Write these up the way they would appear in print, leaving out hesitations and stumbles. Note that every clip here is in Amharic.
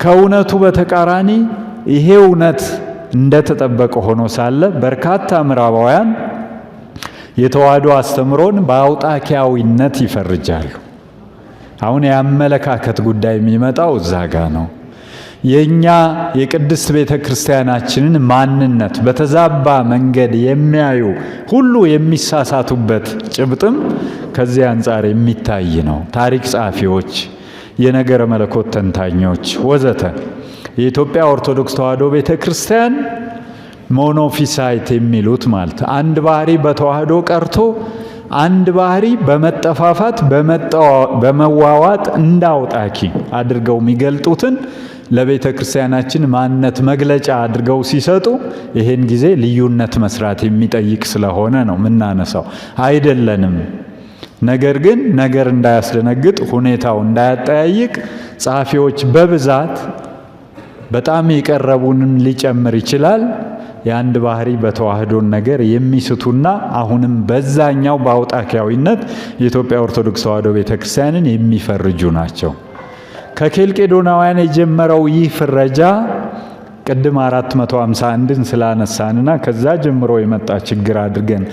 ከእውነቱ በተቃራኒ ይሄ እውነት እንደተጠበቀ ሆኖ ሳለ በርካታ ምዕራባውያን የተዋህዶ አስተምሮን በአውጣኪያዊነት ይፈርጃሉ። አሁን የአመለካከት ጉዳይ የሚመጣው እዛ ጋ ነው። የኛ የቅድስት ቤተ ክርስቲያናችንን ማንነት በተዛባ መንገድ የሚያዩ ሁሉ የሚሳሳቱበት ጭብጥም ከዚህ አንጻር የሚታይ ነው። ታሪክ ጸሐፊዎች፣ የነገረ መለኮት ተንታኞች ወዘተ የኢትዮጵያ ኦርቶዶክስ ተዋህዶ ቤተ ክርስቲያን ሞኖፊሳይት የሚሉት ማለት አንድ ባህሪ በተዋህዶ ቀርቶ አንድ ባህሪ በመጠፋፋት በመዋዋጥ እንዳውጣኪ አድርገው የሚገልጡትን ለቤተ ክርስቲያናችን ማንነት መግለጫ አድርገው ሲሰጡ ይሄን ጊዜ ልዩነት መስራት የሚጠይቅ ስለሆነ ነው ምናነሳው። አይደለንም። ነገር ግን ነገር እንዳያስደነግጥ ሁኔታው እንዳያጠያይቅ ጸሐፊዎች በብዛት በጣም የቀረቡንም ሊጨምር ይችላል የአንድ ባህሪ በተዋህዶን ነገር የሚስቱና አሁንም በዛኛው በአውጣኪያዊነት የኢትዮጵያ ኦርቶዶክስ ተዋህዶ ቤተክርስቲያንን የሚፈርጁ ናቸው። ከኬልቄዶናውያን የጀመረው ይህ ፍረጃ ቅድም 451ን ስላነሳንና ከዛ ጀምሮ የመጣ ችግር አድርገን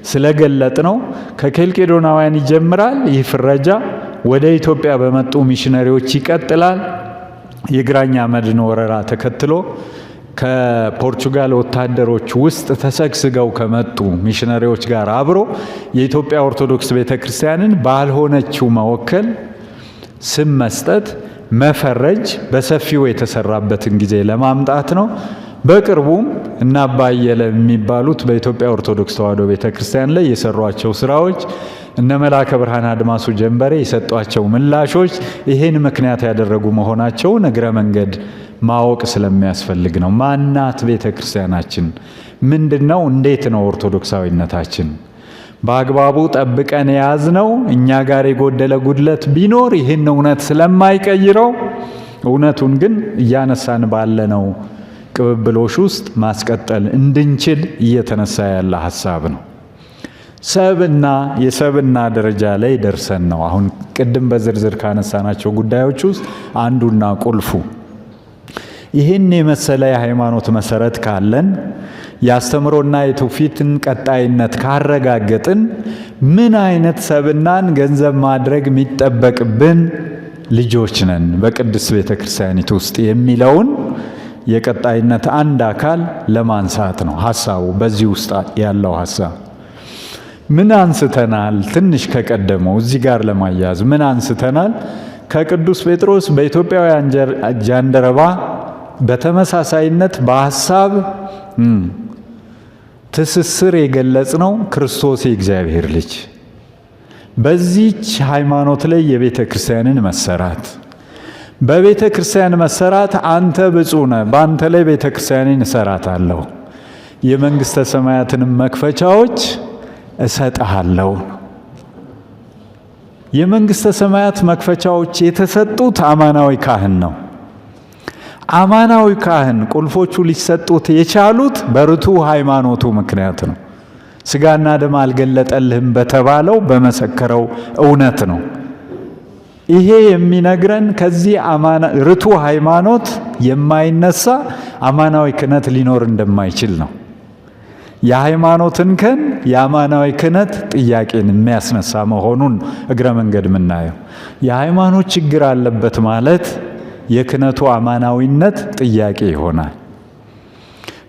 ስለገለጥ ነው። ከኬልቄዶናውያን ይጀምራል ይህ ፍረጃ፣ ወደ ኢትዮጵያ በመጡ ሚሽነሪዎች ይቀጥላል። የግራኝ አመድን ወረራ ተከትሎ ከፖርቹጋል ወታደሮች ውስጥ ተሰግስገው ከመጡ ሚሽነሪዎች ጋር አብሮ የኢትዮጵያ ኦርቶዶክስ ቤተክርስቲያንን ባልሆነችው መወከል፣ ስም መስጠት፣ መፈረጅ በሰፊው የተሰራበትን ጊዜ ለማምጣት ነው። በቅርቡም እና አባ አየለ የሚባሉት በኢትዮጵያ ኦርቶዶክስ ተዋህዶ ቤተክርስቲያን ላይ የሰሯቸው ስራዎች፣ እነ መላከ ብርሃን አድማሱ ጀንበሬ የሰጧቸው ምላሾች ይሄን ምክንያት ያደረጉ መሆናቸውን እግረ መንገድ ማወቅ ስለሚያስፈልግ ነው። ማናት ቤተክርስቲያናችን? ምንድነው? እንዴት ነው ኦርቶዶክሳዊነታችን? በአግባቡ ጠብቀን የያዝነው እኛ ጋር የጎደለ ጉድለት ቢኖር ይህን እውነት ስለማይቀይረው እውነቱን ግን እያነሳን ባለነው ቅብብሎሽ ውስጥ ማስቀጠል እንድንችል እየተነሳ ያለ ሐሳብ ነው። ሰብና የሰብና ደረጃ ላይ ደርሰን ነው አሁን ቅድም በዝርዝር ካነሳናቸው ጉዳዮች ውስጥ አንዱና ቁልፉ። ይህን የመሰለ የሃይማኖት መሰረት ካለን የአስተምሮና የትውፊትን ቀጣይነት ካረጋገጥን ምን አይነት ሰብናን ገንዘብ ማድረግ የሚጠበቅብን ልጆች ነን በቅድስት ቤተ ክርስቲያኒቱ ውስጥ የሚለውን የቀጣይነት አንድ አካል ለማንሳት ነው ሐሳቡ። በዚህ ውስጥ ያለው ሐሳብ ምን አንስተናል? ትንሽ ከቀደመው እዚህ ጋር ለማያዝ ምን አንስተናል? ከቅዱስ ጴጥሮስ በኢትዮጵያውያን ጃንደረባ በተመሳሳይነት በሐሳብ ትስስር የገለጽ ነው ክርስቶስ የእግዚአብሔር ልጅ። በዚች ሃይማኖት ላይ የቤተ ክርስቲያንን መሰራት፣ በቤተ ክርስቲያን መሰራት አንተ ብፁዕ ነህ፣ በአንተ ላይ ቤተ ክርስቲያንን እሰራታለሁ፣ የመንግሥተ ሰማያትንም መክፈቻዎች እሰጥሃለሁ። የመንግሥተ ሰማያት መክፈቻዎች የተሰጡት አማናዊ ካህን ነው። አማናዊ ካህን ቁልፎቹ ሊሰጡት የቻሉት በርቱዕ ሃይማኖቱ ምክንያት ነው። ሥጋና ደም አልገለጠልህም በተባለው በመሰከረው እውነት ነው። ይሄ የሚነግረን ከዚህ ርቱዕ ሃይማኖት የማይነሳ አማናዊ ክህነት ሊኖር እንደማይችል ነው። የሃይማኖትን ከን የአማናዊ ክህነት ጥያቄን የሚያስነሳ መሆኑን እግረ መንገድ የምናየው የሃይማኖት ችግር አለበት ማለት የክህነቱ አማናዊነት ጥያቄ ይሆናል።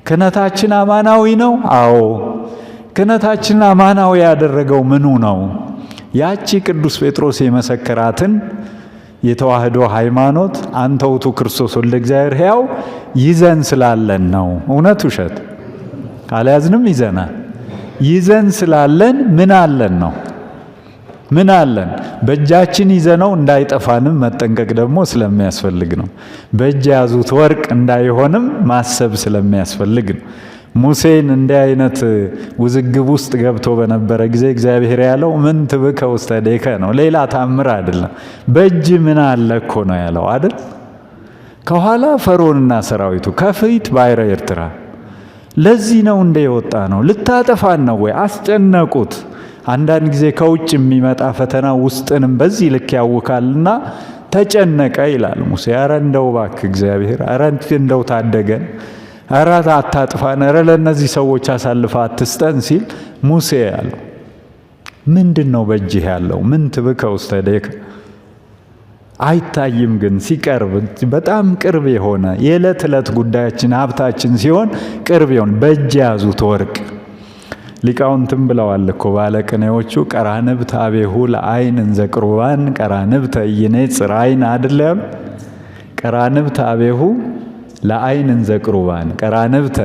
ክህነታችን አማናዊ ነው? አዎ። ክህነታችን አማናዊ ያደረገው ምኑ ነው? ያቺ ቅዱስ ጴጥሮስ የመሰከራትን የተዋህዶ ሃይማኖት አንተ ውእቱ ክርስቶስ ወልደ እግዚአብሔር ሕያው ይዘን ስላለን ነው። እውነት ውሸት አልያዝንም፣ ይዘናል። ይዘን ስላለን ምን አለን ነው? ምን አለን? በእጃችን ይዘነው እንዳይጠፋንም መጠንቀቅ ደግሞ ስለሚያስፈልግ ነው። በእጅ የያዙት ወርቅ እንዳይሆንም ማሰብ ስለሚያስፈልግ ነው። ሙሴን እንዲህ አይነት ውዝግብ ውስጥ ገብቶ በነበረ ጊዜ እግዚአብሔር ያለው ምን ትብከ ውስተ እዴከ ነው። ሌላ ታምር አይደለም። በእጅ ምን አለ እኮ ነው ያለው አይደል? ከኋላ ፈርዖንና ሰራዊቱ፣ ከፊት ባሕረ ኤርትራ። ለዚህ ነው እንደ የወጣ ነው። ልታጠፋን ነው ወይ? አስጨነቁት። አንዳንድ ጊዜ ከውጭ የሚመጣ ፈተና ውስጥንም በዚህ ልክ ያውካልና ተጨነቀ ይላል ሙሴ። ኧረ እንደው እባክህ እግዚአብሔር፣ ኧረ እንደው ታደገን፣ ኧረ አታጥፋን፣ ኧረ ለእነዚህ ሰዎች አሳልፈ አትስጠን ሲል ሙሴ ያለው ምንድን ነው በእጅህ ያለው? ምን ትብከ ውስተ እዴከ? አይታይም፣ ግን ሲቀርብ በጣም ቅርብ የሆነ የዕለት ዕለት ጉዳያችን ሀብታችን ሲሆን ቅርብ ይሆን በእጅ የያዙት ወርቅ። ሊቃውንትም ብለዋል እኮ ባለቅኔዎቹ ቀራንብት አቤሁ ለአይን እንዘ ቁርባን ቀራንብተ ኢይኔጽር አይን አይደል ያሉ? ቀራንብት አቤሁ ለአይን እንዘ ቁርባን ቀራንብተ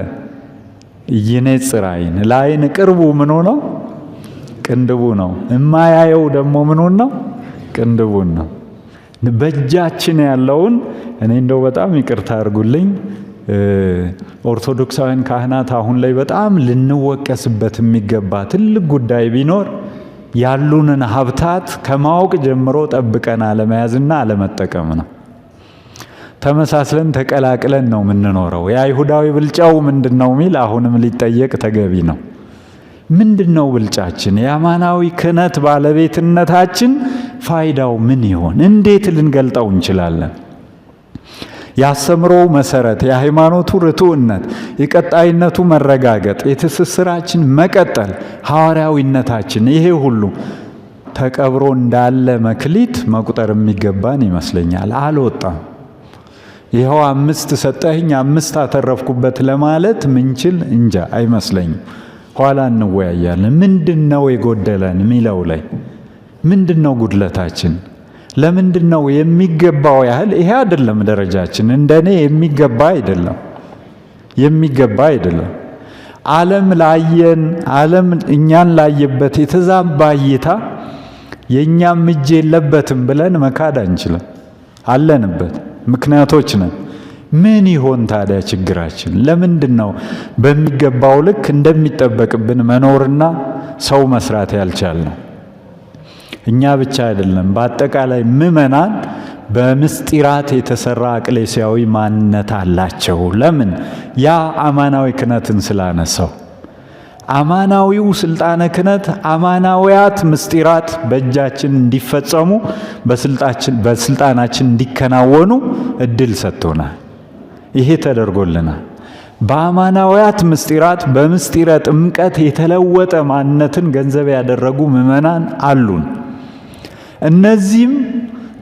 ኢይኔጽር አይን። ለአይን ቅርቡ ምኑ ነው? ቅንድቡ ነው። የማያየው ደግሞ ምኑን ነው? ቅንድቡን ነው። በእጃችን ያለውን እኔ እንደው በጣም ይቅርታ አድርጉልኝ፣ ኦርቶዶክሳውያን ካህናት አሁን ላይ በጣም ልንወቀስበት የሚገባ ትልቅ ጉዳይ ቢኖር ያሉንን ሀብታት ከማወቅ ጀምሮ ጠብቀን አለመያዝና አለመጠቀም ነው። ተመሳስለን ተቀላቅለን ነው የምንኖረው። የአይሁዳዊ ብልጫው ምንድን ነው የሚል አሁንም ሊጠየቅ ተገቢ ነው። ምንድን ነው ብልጫችን? የአማናዊ ክህነት ባለቤትነታችን ፋይዳው ምን ይሆን? እንዴት ልንገልጠው እንችላለን? የአስተምሮው መሰረት፣ የሃይማኖቱ ርቱዕነት፣ የቀጣይነቱ መረጋገጥ፣ የትስስራችን መቀጠል፣ ሐዋርያዊነታችን፣ ይሄ ሁሉ ተቀብሮ እንዳለ መክሊት መቁጠር የሚገባን ይመስለኛል። አልወጣም። ይኸው 5 ሰጠኸኝ 5 አተረፍኩበት ለማለት ምንችል እንጃ አይመስለኝም። ኋላ እንወያያለን። ምንድነው የጎደለን ሚለው ላይ ምንድነው ጉድለታችን? ለምንድነው የሚገባው ያህል ይሄ አይደለም ደረጃችን፣ እንደኔ የሚገባ አይደለም። ዓለም ላየን፣ ዓለም እኛን ላየበት የተዛባ እይታ የእኛም እጅ የለበትም ብለን መካድ አንችልም። አለንበት፣ ምክንያቶች ነን። ምን ይሆን ታዲያ ችግራችን? ለምንድን ነው በሚገባው ልክ እንደሚጠበቅብን መኖርና ሰው መስራት ያልቻልነው? እኛ ብቻ አይደለም፣ በአጠቃላይ ምእመናን በምስጢራት የተሰራ አቅሌሲያዊ ማንነት አላቸው። ለምን? ያ አማናዊ ክህነትን ስላነሳው። አማናዊው ስልጣነ ክህነት አማናዊያት ምስጢራት በእጃችን እንዲፈጸሙ በስልጣናችን እንዲከናወኑ እድል ሰጥቶናል። ይሄ ተደርጎልናል። በአማናዊያት ምስጢራት በምስጢረ ጥምቀት የተለወጠ ማንነትን ገንዘብ ያደረጉ ምእመናን አሉን። እነዚህም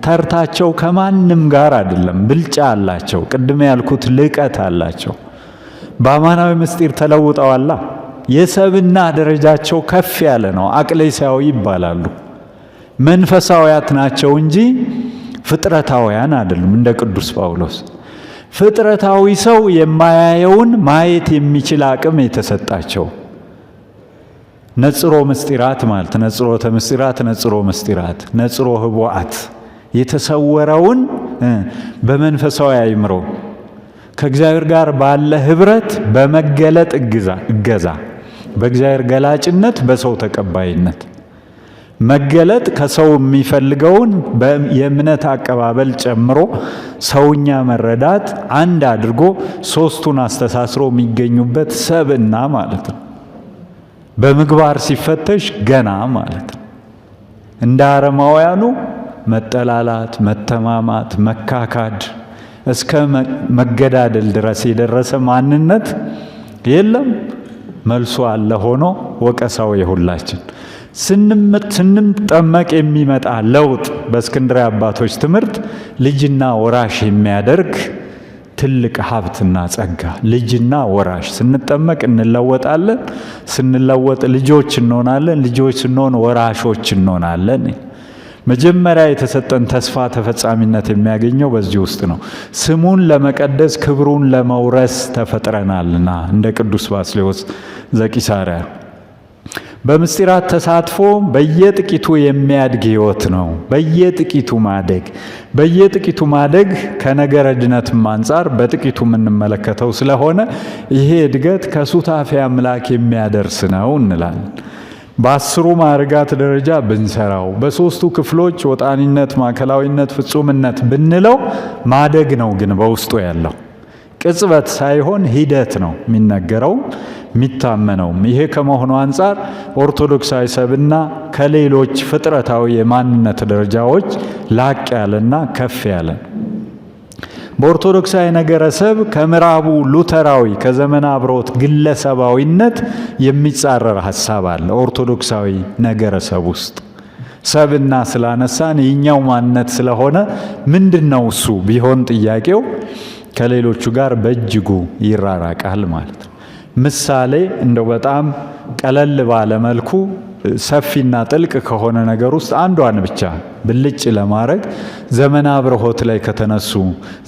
ተርታቸው ከማንም ጋር አይደለም፣ ብልጫ አላቸው። ቅድም ያልኩት ልቀት አላቸው። በአማናዊ ምስጢር ተለውጠዋላ። የሰብና ደረጃቸው ከፍ ያለ ነው። አቅሌሲያዊ ይባላሉ። መንፈሳዊያት ናቸው እንጂ ፍጥረታውያን አይደሉም። እንደ ቅዱስ ጳውሎስ ፍጥረታዊ ሰው የማያየውን ማየት የሚችል አቅም የተሰጣቸው ነጽሮ ምስጢራት ማለት ነጽሮተ ምስጢራት፣ ነጽሮ ምስጢራት፣ ነጽሮ ህቡዓት የተሰወረውን በመንፈሳዊ አእምሮ ከእግዚአብሔር ጋር ባለ ህብረት በመገለጥ እገዛ በእግዚአብሔር ገላጭነት በሰው ተቀባይነት መገለጥ ከሰው የሚፈልገውን የእምነት አቀባበል ጨምሮ ሰውኛ መረዳት አንድ አድርጎ ሶስቱን አስተሳስሮ የሚገኙበት ሰብእና ማለት ነው። በምግባር ሲፈተሽ ገና ማለት ነው። እንደ አረማውያኑ መጠላላት፣ መተማማት፣ መካካድ እስከ መገዳደል ድረስ የደረሰ ማንነት የለም። መልሶ አለ ሆኖ ወቀሳው የሁላችን ስንጠመቅ የሚመጣ ለውጥ በእስክንድርያ አባቶች ትምህርት ልጅና ወራሽ የሚያደርግ ትልቅ ሀብትና ጸጋ። ልጅና ወራሽ ስንጠመቅ እንለወጣለን። ስንለወጥ ልጆች እንሆናለን። ልጆች ስንሆን ወራሾች እንሆናለን። መጀመሪያ የተሰጠን ተስፋ ተፈጻሚነት የሚያገኘው በዚህ ውስጥ ነው። ስሙን ለመቀደስ ክብሩን ለመውረስ ተፈጥረናልና እንደ ቅዱስ ባስልዮስ ዘቂሳርያ በምስጢራት ተሳትፎ በየጥቂቱ የሚያድግ ሕይወት ነው። በየጥቂቱ ማደግ ከነገረ ድነትም አንጻር በጥቂቱ የምንመለከተው ስለሆነ ይሄ እድገት ከሱታፌ አምላክ የሚያደርስ ነው እንላለን። በ10 ማዕርጋት ደረጃ ብንሰራው በ3ቱ ክፍሎች ወጣኒነት፣ ማዕከላዊነት፣ ፍጹምነት ብንለው ማደግ ነው ግን በውስጡ ያለው ቅጽበት ሳይሆን ሂደት ነው የሚነገረው የሚታመነውም። ይሄ ከመሆኑ አንጻር ኦርቶዶክሳዊ ሰብእና ከሌሎች ፍጥረታዊ የማንነት ደረጃዎች ላቅ ያለና ከፍ ያለ። በኦርቶዶክሳዊ ነገረ ሰብ ከምዕራቡ ሉተራዊ ከዘመነ አብሮት ግለሰባዊነት የሚጻረር ሐሳብ አለ። ኦርቶዶክሳዊ ነገረ ሰብ ውስጥ ሰብእና ስላነሳን የኛው ማንነት ስለሆነ ምንድነው እሱ ቢሆን ጥያቄው ከሌሎቹ ጋር በእጅጉ ይራራቃል ማለት ነው። ምሳሌ እንደው በጣም ቀለል ባለ መልኩ ሰፊና ጥልቅ ከሆነ ነገር ውስጥ አንዷን ብቻ ብልጭ ለማድረግ ዘመነ አብርሆት ላይ ከተነሱ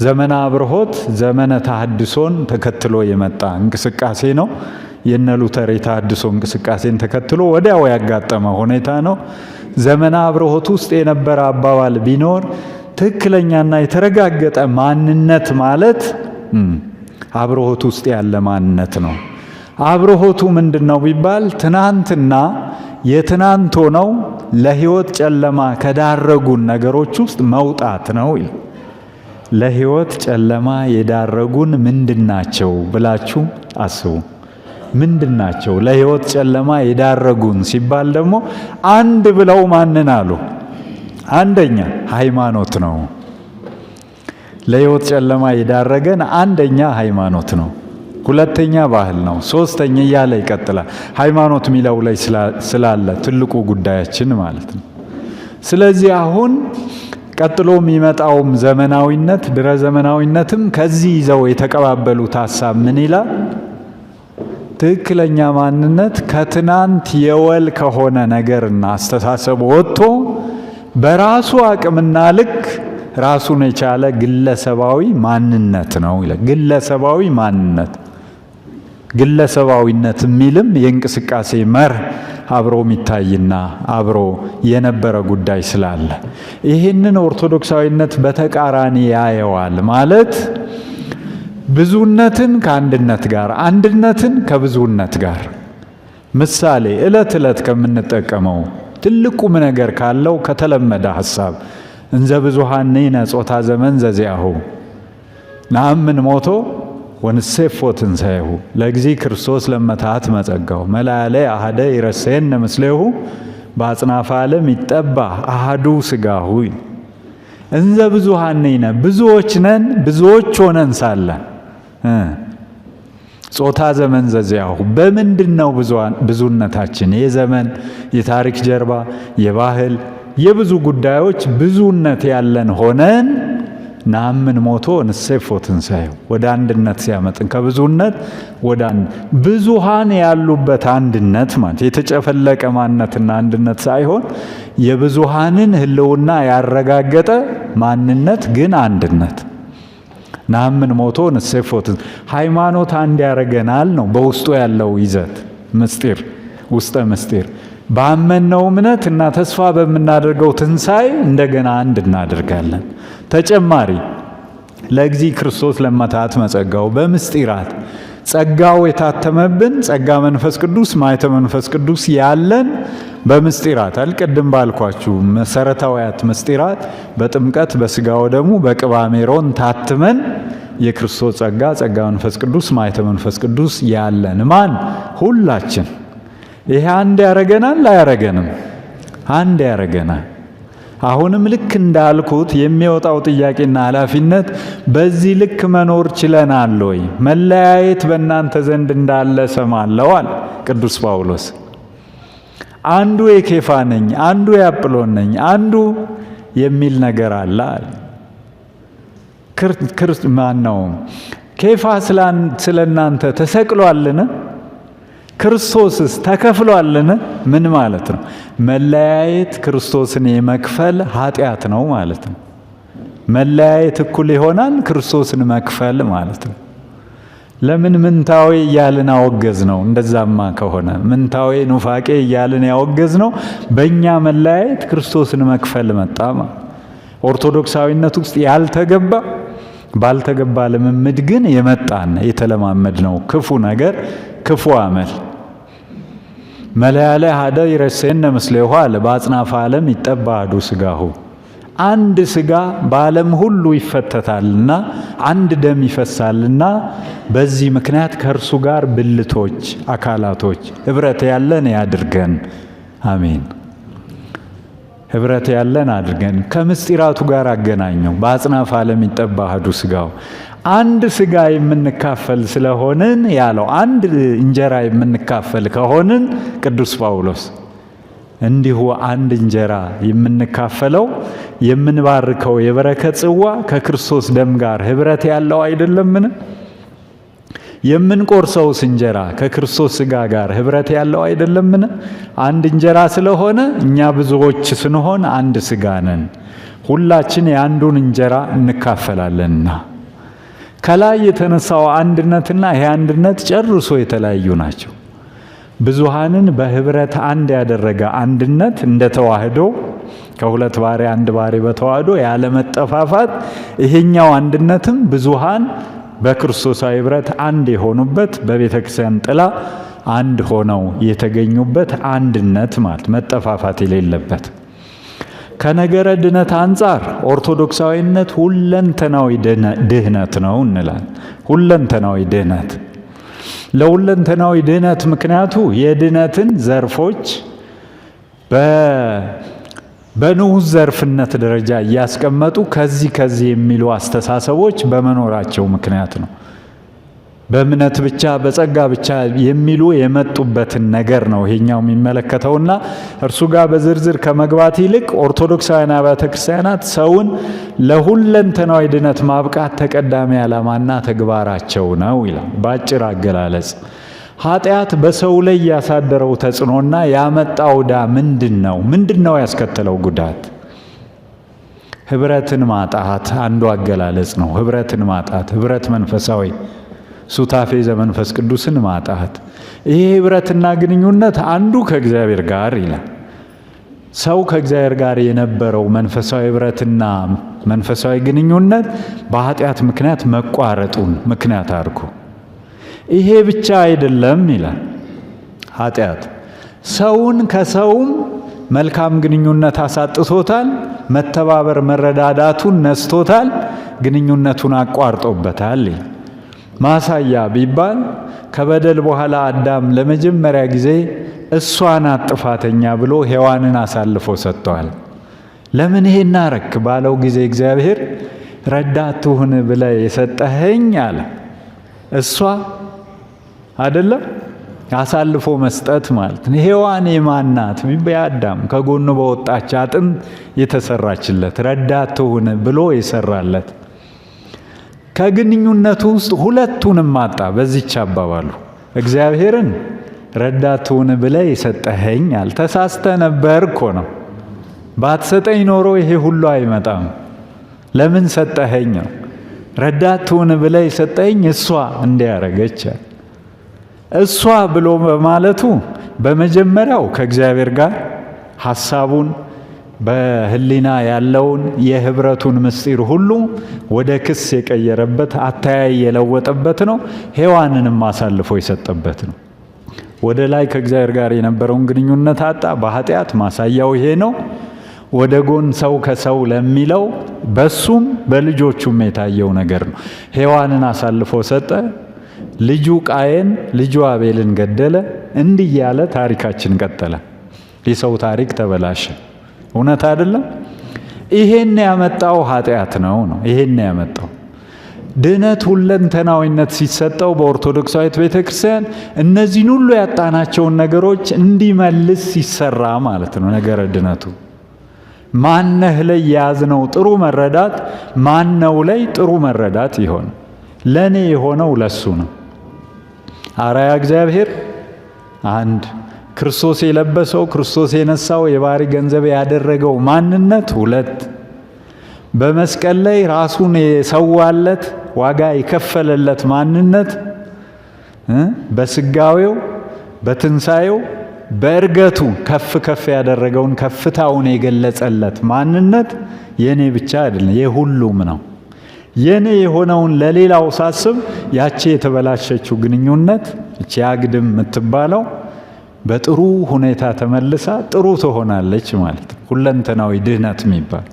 ዘመነ አብርሆት ዘመነ ተሐድሶን ተከትሎ የመጣ እንቅስቃሴ ነው። የነ ሉተር የተሐድሶ እንቅስቃሴን ተከትሎ ወዲያው ያጋጠመ ሁኔታ ነው። ዘመነ አብርሆት ውስጥ የነበረ አባባል ቢኖር ትክክለኛና የተረጋገጠ ማንነት ማለት አብርሆት ውስጥ ያለ ማንነት ነው። አብርሆቱ ምንድነው ቢባል ትናንትና የትናንት ሆነው ለሕይወት ጨለማ ከዳረጉን ነገሮች ውስጥ መውጣት ነው ይላል። ለሕይወት ጨለማ የዳረጉን ምንድናቸው ብላችሁ አስቡ። ምንድናቸው ለሕይወት ጨለማ የዳረጉን ሲባል ደግሞ አንድ ብለው ማንን አሉ? አንደኛ ሃይማኖት ነው። ለሕይወት ጨለማ የዳረገን አንደኛ ሃይማኖት ነው። ሁለተኛ ባህል ነው። ሶስተኛ እያለ ይቀጥላል። ሃይማኖት ሚለው ላይ ስላለ ትልቁ ጉዳያችን ማለት ነው። ስለዚህ አሁን ቀጥሎ የሚመጣውም ዘመናዊነት ድረ ዘመናዊነትም ከዚህ ይዘው የተቀባበሉት ሐሳብ ምን ይላል? ትክክለኛ ማንነት ከትናንት የወል ከሆነ ነገርና አስተሳሰብ ወጥቶ በራሱ አቅምና ልክ ራሱን የቻለ ግለሰባዊ ማንነት ነው ይላል። ግለሰባዊ ማንነት ግለሰባዊነት የሚልም የእንቅስቃሴ መርህ አብሮ የሚታይና አብሮ የነበረ ጉዳይ ስላለ ይህንን ኦርቶዶክሳዊነት በተቃራኒ ያየዋል። ማለት ብዙነትን ከአንድነት ጋር፣ አንድነትን ከብዙነት ጋር ምሳሌ ዕለት ዕለት ከምንጠቀመው ትልቁም ነገር ካለው ከተለመደ ሐሳብ እንዘ ብዙኃን ንሕነ ጾታ ዘመን ዘዚአሁ ነአምን ሞቶ ወንሴፎ ትንሣኤሁ ለእግዚእ ክርስቶስ ለመትሐት መጸጋሁ መላእለ አሐደ ይረሴነ ምስሌሁ በአጽናፈ ዓለም ይጠባህ አሐዱ ሥጋሁ። እንዘ ብዙኃን ንሕነ ብዙዎች ነን፣ ብዙዎች ሆነን ሳለ ጾታ ዘመን ዘዚአሁ በምንድነው ብዙነታችን? የዘመን የታሪክ ጀርባ የባህል የብዙ ጉዳዮች ብዙነት ያለን ሆነን ነአምን ሞቶ ወንሴፎ ትንሣኤሁ ወደ አንድነት ሲያመጥን ከብዙነት ወደ አንድ ብዙሃን ያሉበት አንድነት ማለት የተጨፈለቀ ማንነትና አንድነት ሳይሆን የብዙሃንን ሕልውና ያረጋገጠ ማንነት ግን አንድነት። ነአምን ሞቶ ወንሴፎ ሃይማኖት አንድ ያረገናል ነው በውስጡ ያለው ይዘት ምስጢር ውስጠ ምስጢር ባመነው እምነት እና ተስፋ በምናደርገው ትንሣኤ እንደገና አንድ እናደርጋለን። ተጨማሪ ለእግዚእ ክርስቶስ ለመትሐት መጸጋው በምስጢራት ጸጋው የታተመብን ጸጋ መንፈስ ቅዱስ ማኅተመ መንፈስ ቅዱስ ያለን በምስጢራት አልቀድም ባልኳችሁ መሰረታዊያት ምስጢራት በጥምቀት በሥጋው ደሙ በቅባ ሜሮን ታትመን የክርስቶስ ጸጋ መንፈስ ቅዱስ ማኅተመ መንፈስ ቅዱስ ያለን ማን? ሁላችን። ይሄ አንድ ያረገናል አያረገንም? አንድ ያረገናል። አሁንም ልክ እንዳልኩት የሚወጣው ጥያቄና ኃላፊነት በዚህ ልክ መኖር ችለናል ወይ? መለያየት በእናንተ ዘንድ እንዳለ ሰማለሁ አለ ቅዱስ ጳውሎስ። አንዱ የኬፋ ነኝ፣ አንዱ የአጵሎን ነኝ፣ አንዱ የሚል ነገር አለ። ማን ነው ኬፋ ስለ እናንተ ተሰቅሏልን? ክርስቶስስ ተከፍሏልን? ምን ማለት ነው? መለያየት ክርስቶስን የመክፈል ኃጢአት ነው ማለት ነው። መለያየት እኩል ይሆናል ክርስቶስን መክፈል ማለት ነው። ለምን ምንታዌ እያልን አወገዝ ነው? እንደዛማ ከሆነ ምንታዌ ኑፋቄ እያልን ያወገዝ ነው በእኛ መለያየት ክርስቶስን መክፈል መጣማ። ኦርቶዶክሳዊነት ውስጥ ያልተገባ ባልተገባ ልምምድ ግን የመጣን የተለማመድ ነው ክፉ ነገር ክፉ አመል። መላእለ አሐደ ይረሴነ ምስሌሁ አለ በአጽናፈ ዓለም ይጠባህ አሐዱ ሥጋሁ አንድ ሥጋ በዓለም ሁሉ ይፈተታልና አንድ ደም ይፈሳልና በዚህ ምክንያት ከእርሱ ጋር ብልቶች፣ አካላቶች ኅብረት ያለን ያድርገን። አሜን። ኅብረት ያለን አድርገን ከምስጢራቱ ጋር አገናኘው። በአጽናፈ ዓለም ይጠባ አሐዱ ሥጋው አንድ ሥጋ የምንካፈል ስለሆንን ያለው አንድ እንጀራ የምንካፈል ከሆንን ቅዱስ ጳውሎስ እንዲሁ አንድ እንጀራ የምንካፈለው የምንባርከው የበረከት ጽዋ ከክርስቶስ ደም ጋር ኅብረት ያለው አይደለምን? የምንቆርሰውስ እንጀራ ከክርስቶስ ሥጋ ጋር ኅብረት ያለው አይደለምን? አንድ እንጀራ ስለሆነ እኛ ብዙዎች ስንሆን አንድ ሥጋ ነን፣ ሁላችን የአንዱን እንጀራ እንካፈላለንና። ከላይ የተነሳው አንድነትና ይሄ አንድነት ጨርሶ የተለያዩ ናቸው። ብዙሃንን በኅብረት አንድ ያደረገ አንድነት እንደ ተዋህዶ ከሁለት ባሕሪ አንድ ባሕሪ በተዋህዶ ያለ መጠፋፋት፣ ይሄኛው አንድነትም ብዙሃን በክርስቶሳዊ ኅብረት አንድ የሆኑበት በቤተ ክርስቲያን ጥላ አንድ ሆነው የተገኙበት አንድነት ማለት መጠፋፋት የሌለበት። ከነገረ ድነት አንጻር ኦርቶዶክሳዊነት ሁለንተናዊ ድህነት ነው እንላለን። ሁለንተናዊ ድህነት ለሁለንተናዊ ድህነት ምክንያቱ የድህነትን ዘርፎች በንዑስ ዘርፍነት ደረጃ እያስቀመጡ ከዚህ የሚሉ አስተሳሰቦች በመኖራቸው ምክንያት ነው። በእምነት ብቻ በጸጋ ብቻ የሚሉ የመጡበትን ነገር ነው ይሄኛው የሚመለከተውና እርሱ ጋር በዝርዝር ከመግባት ይልቅ ኦርቶዶክሳውያን አብያተ ክርስቲያናት ሰውን ለሁለንተናዊ ድነት ማብቃት ተቀዳሚ ዓላማና ተግባራቸው ነው ይላል። በአጭር አገላለጽ ኃጢአት በሰው ላይ ያሳደረው ተጽዕኖና ያመጣው ዕዳ ምንድን ነው ያስከተለው ጉዳት? ኅብረትን ማጣት አንዱ አገላለጽ ነው። ኅብረትን ማጣት፣ ኅብረት መንፈሳዊ ሱታፌ ዘመንፈስ ቅዱስን ማጣት። ይሄ ኅብረትና ግንኙነት አንዱ ከእግዚአብሔር ጋር ይላል። ሰው ከእግዚአብሔር ጋር የነበረው መንፈሳዊ ኅብረትና መንፈሳዊ ግንኙነት በኃጢአት ምክንያት መቋረጡን ምክንያት አድርጎ ይሄ ብቻ አይደለም ይላል። ኃጢአት ሰውን ከሰውም መልካም ግንኙነት አሳጥቶታል። መተባበር መረዳዳቱን ነስቶታል። ግንኙነቱን አቋርጦበታል። ማሳያ ቢባል ከበደል በኋላ አዳም ለመጀመሪያ ጊዜ እሷ ናት ጥፋተኛ ብሎ ሔዋንን አሳልፎ ሰጥቷል። ለምን ይሄን አረክ ባለው ጊዜ እግዚአብሔር ረዳት ትሁን ብለህ የሰጠኸኝ አለ። እሷ አይደለም አሳልፎ መስጠት ማለት ነው። ሔዋን የማን ናት? አዳም ከጎኑ በወጣች አጥንት የተሰራችለት ረዳት ትሁን ብሎ የሰራለት። ከግንኙነቱ ውስጥ ሁለቱንም ማጣ። በዚች አባባሉ እግዚአብሔርን ረዳት ትሁን ብለህ የሰጠኸኝ አለ። ተሳስተ ነበር እኮ ነው። ባትሰጠኝ ኖሮ ይሄ ሁሉ አይመጣም። ለምን ሰጠኸኝ ነው። ረዳት ትሁን ብለህ የሰጠኸኝ እሷ እንዲያረገች እሷ ብሎ በማለቱ በመጀመሪያው ከእግዚአብሔር ጋር ሐሳቡን በህሊና ያለውን የኅብረቱን ምስጢር ሁሉ ወደ ክስ የቀየረበት አተያይ የለወጠበት ነው። ሔዋንንም አሳልፎ የሰጠበት ነው። ወደ ላይ ከእግዚአብሔር ጋር የነበረውን ግንኙነት አጣ በኃጢአት። ማሳያው ይሄ ነው። ወደ ጎን ሰው ከሰው ለሚለው በሱም በልጆቹም የታየው ነገር ነው። ሔዋንን አሳልፎ ሰጠ። ልጁ ቃየን ልጁ አቤልን ገደለ። እንዲህ ያለ ታሪካችን ቀጠለ። የሰው ታሪክ ተበላሸ። እውነት አይደለም? ይሄን ያመጣው ኃጢአት ነው። ይሄን ያመጣው ድነት ሁለንተናዊነት ሲሰጠው በኦርቶዶክሳዊት ቤተክርስቲያን እነዚህን ሁሉ ያጣናቸውን ነገሮች እንዲመልስ ሲሰራ ማለት ነው። ነገረ ድነቱ ማነህ ላይ የያዝነው ጥሩ መረዳት ማነው ላይ ጥሩ መረዳት ይሆን? ለኔ የሆነው ለሱ ነው። አራያ እግዚአብሔር አንድ፣ ክርስቶስ የለበሰው ክርስቶስ የነሳው የባህሪ ገንዘብ ያደረገው ማንነት ሁለት፣ በመስቀል ላይ ራሱን የሰዋለት ዋጋ የከፈለለት ማንነት በስጋዌው በትንሣኤው በእርገቱ ከፍ ከፍ ያደረገውን ከፍታውን የገለጸለት ማንነት የኔ ብቻ አይደለም የሁሉም ነው። የኔ የሆነውን ለሌላው ሳስብ ያቺ የተበላሸችው ግንኙነት እቺ አግድም የምትባለው በጥሩ ሁኔታ ተመልሳ ጥሩ ትሆናለች ማለት ነው። ሁለንተናዊ ድህነት የሚባል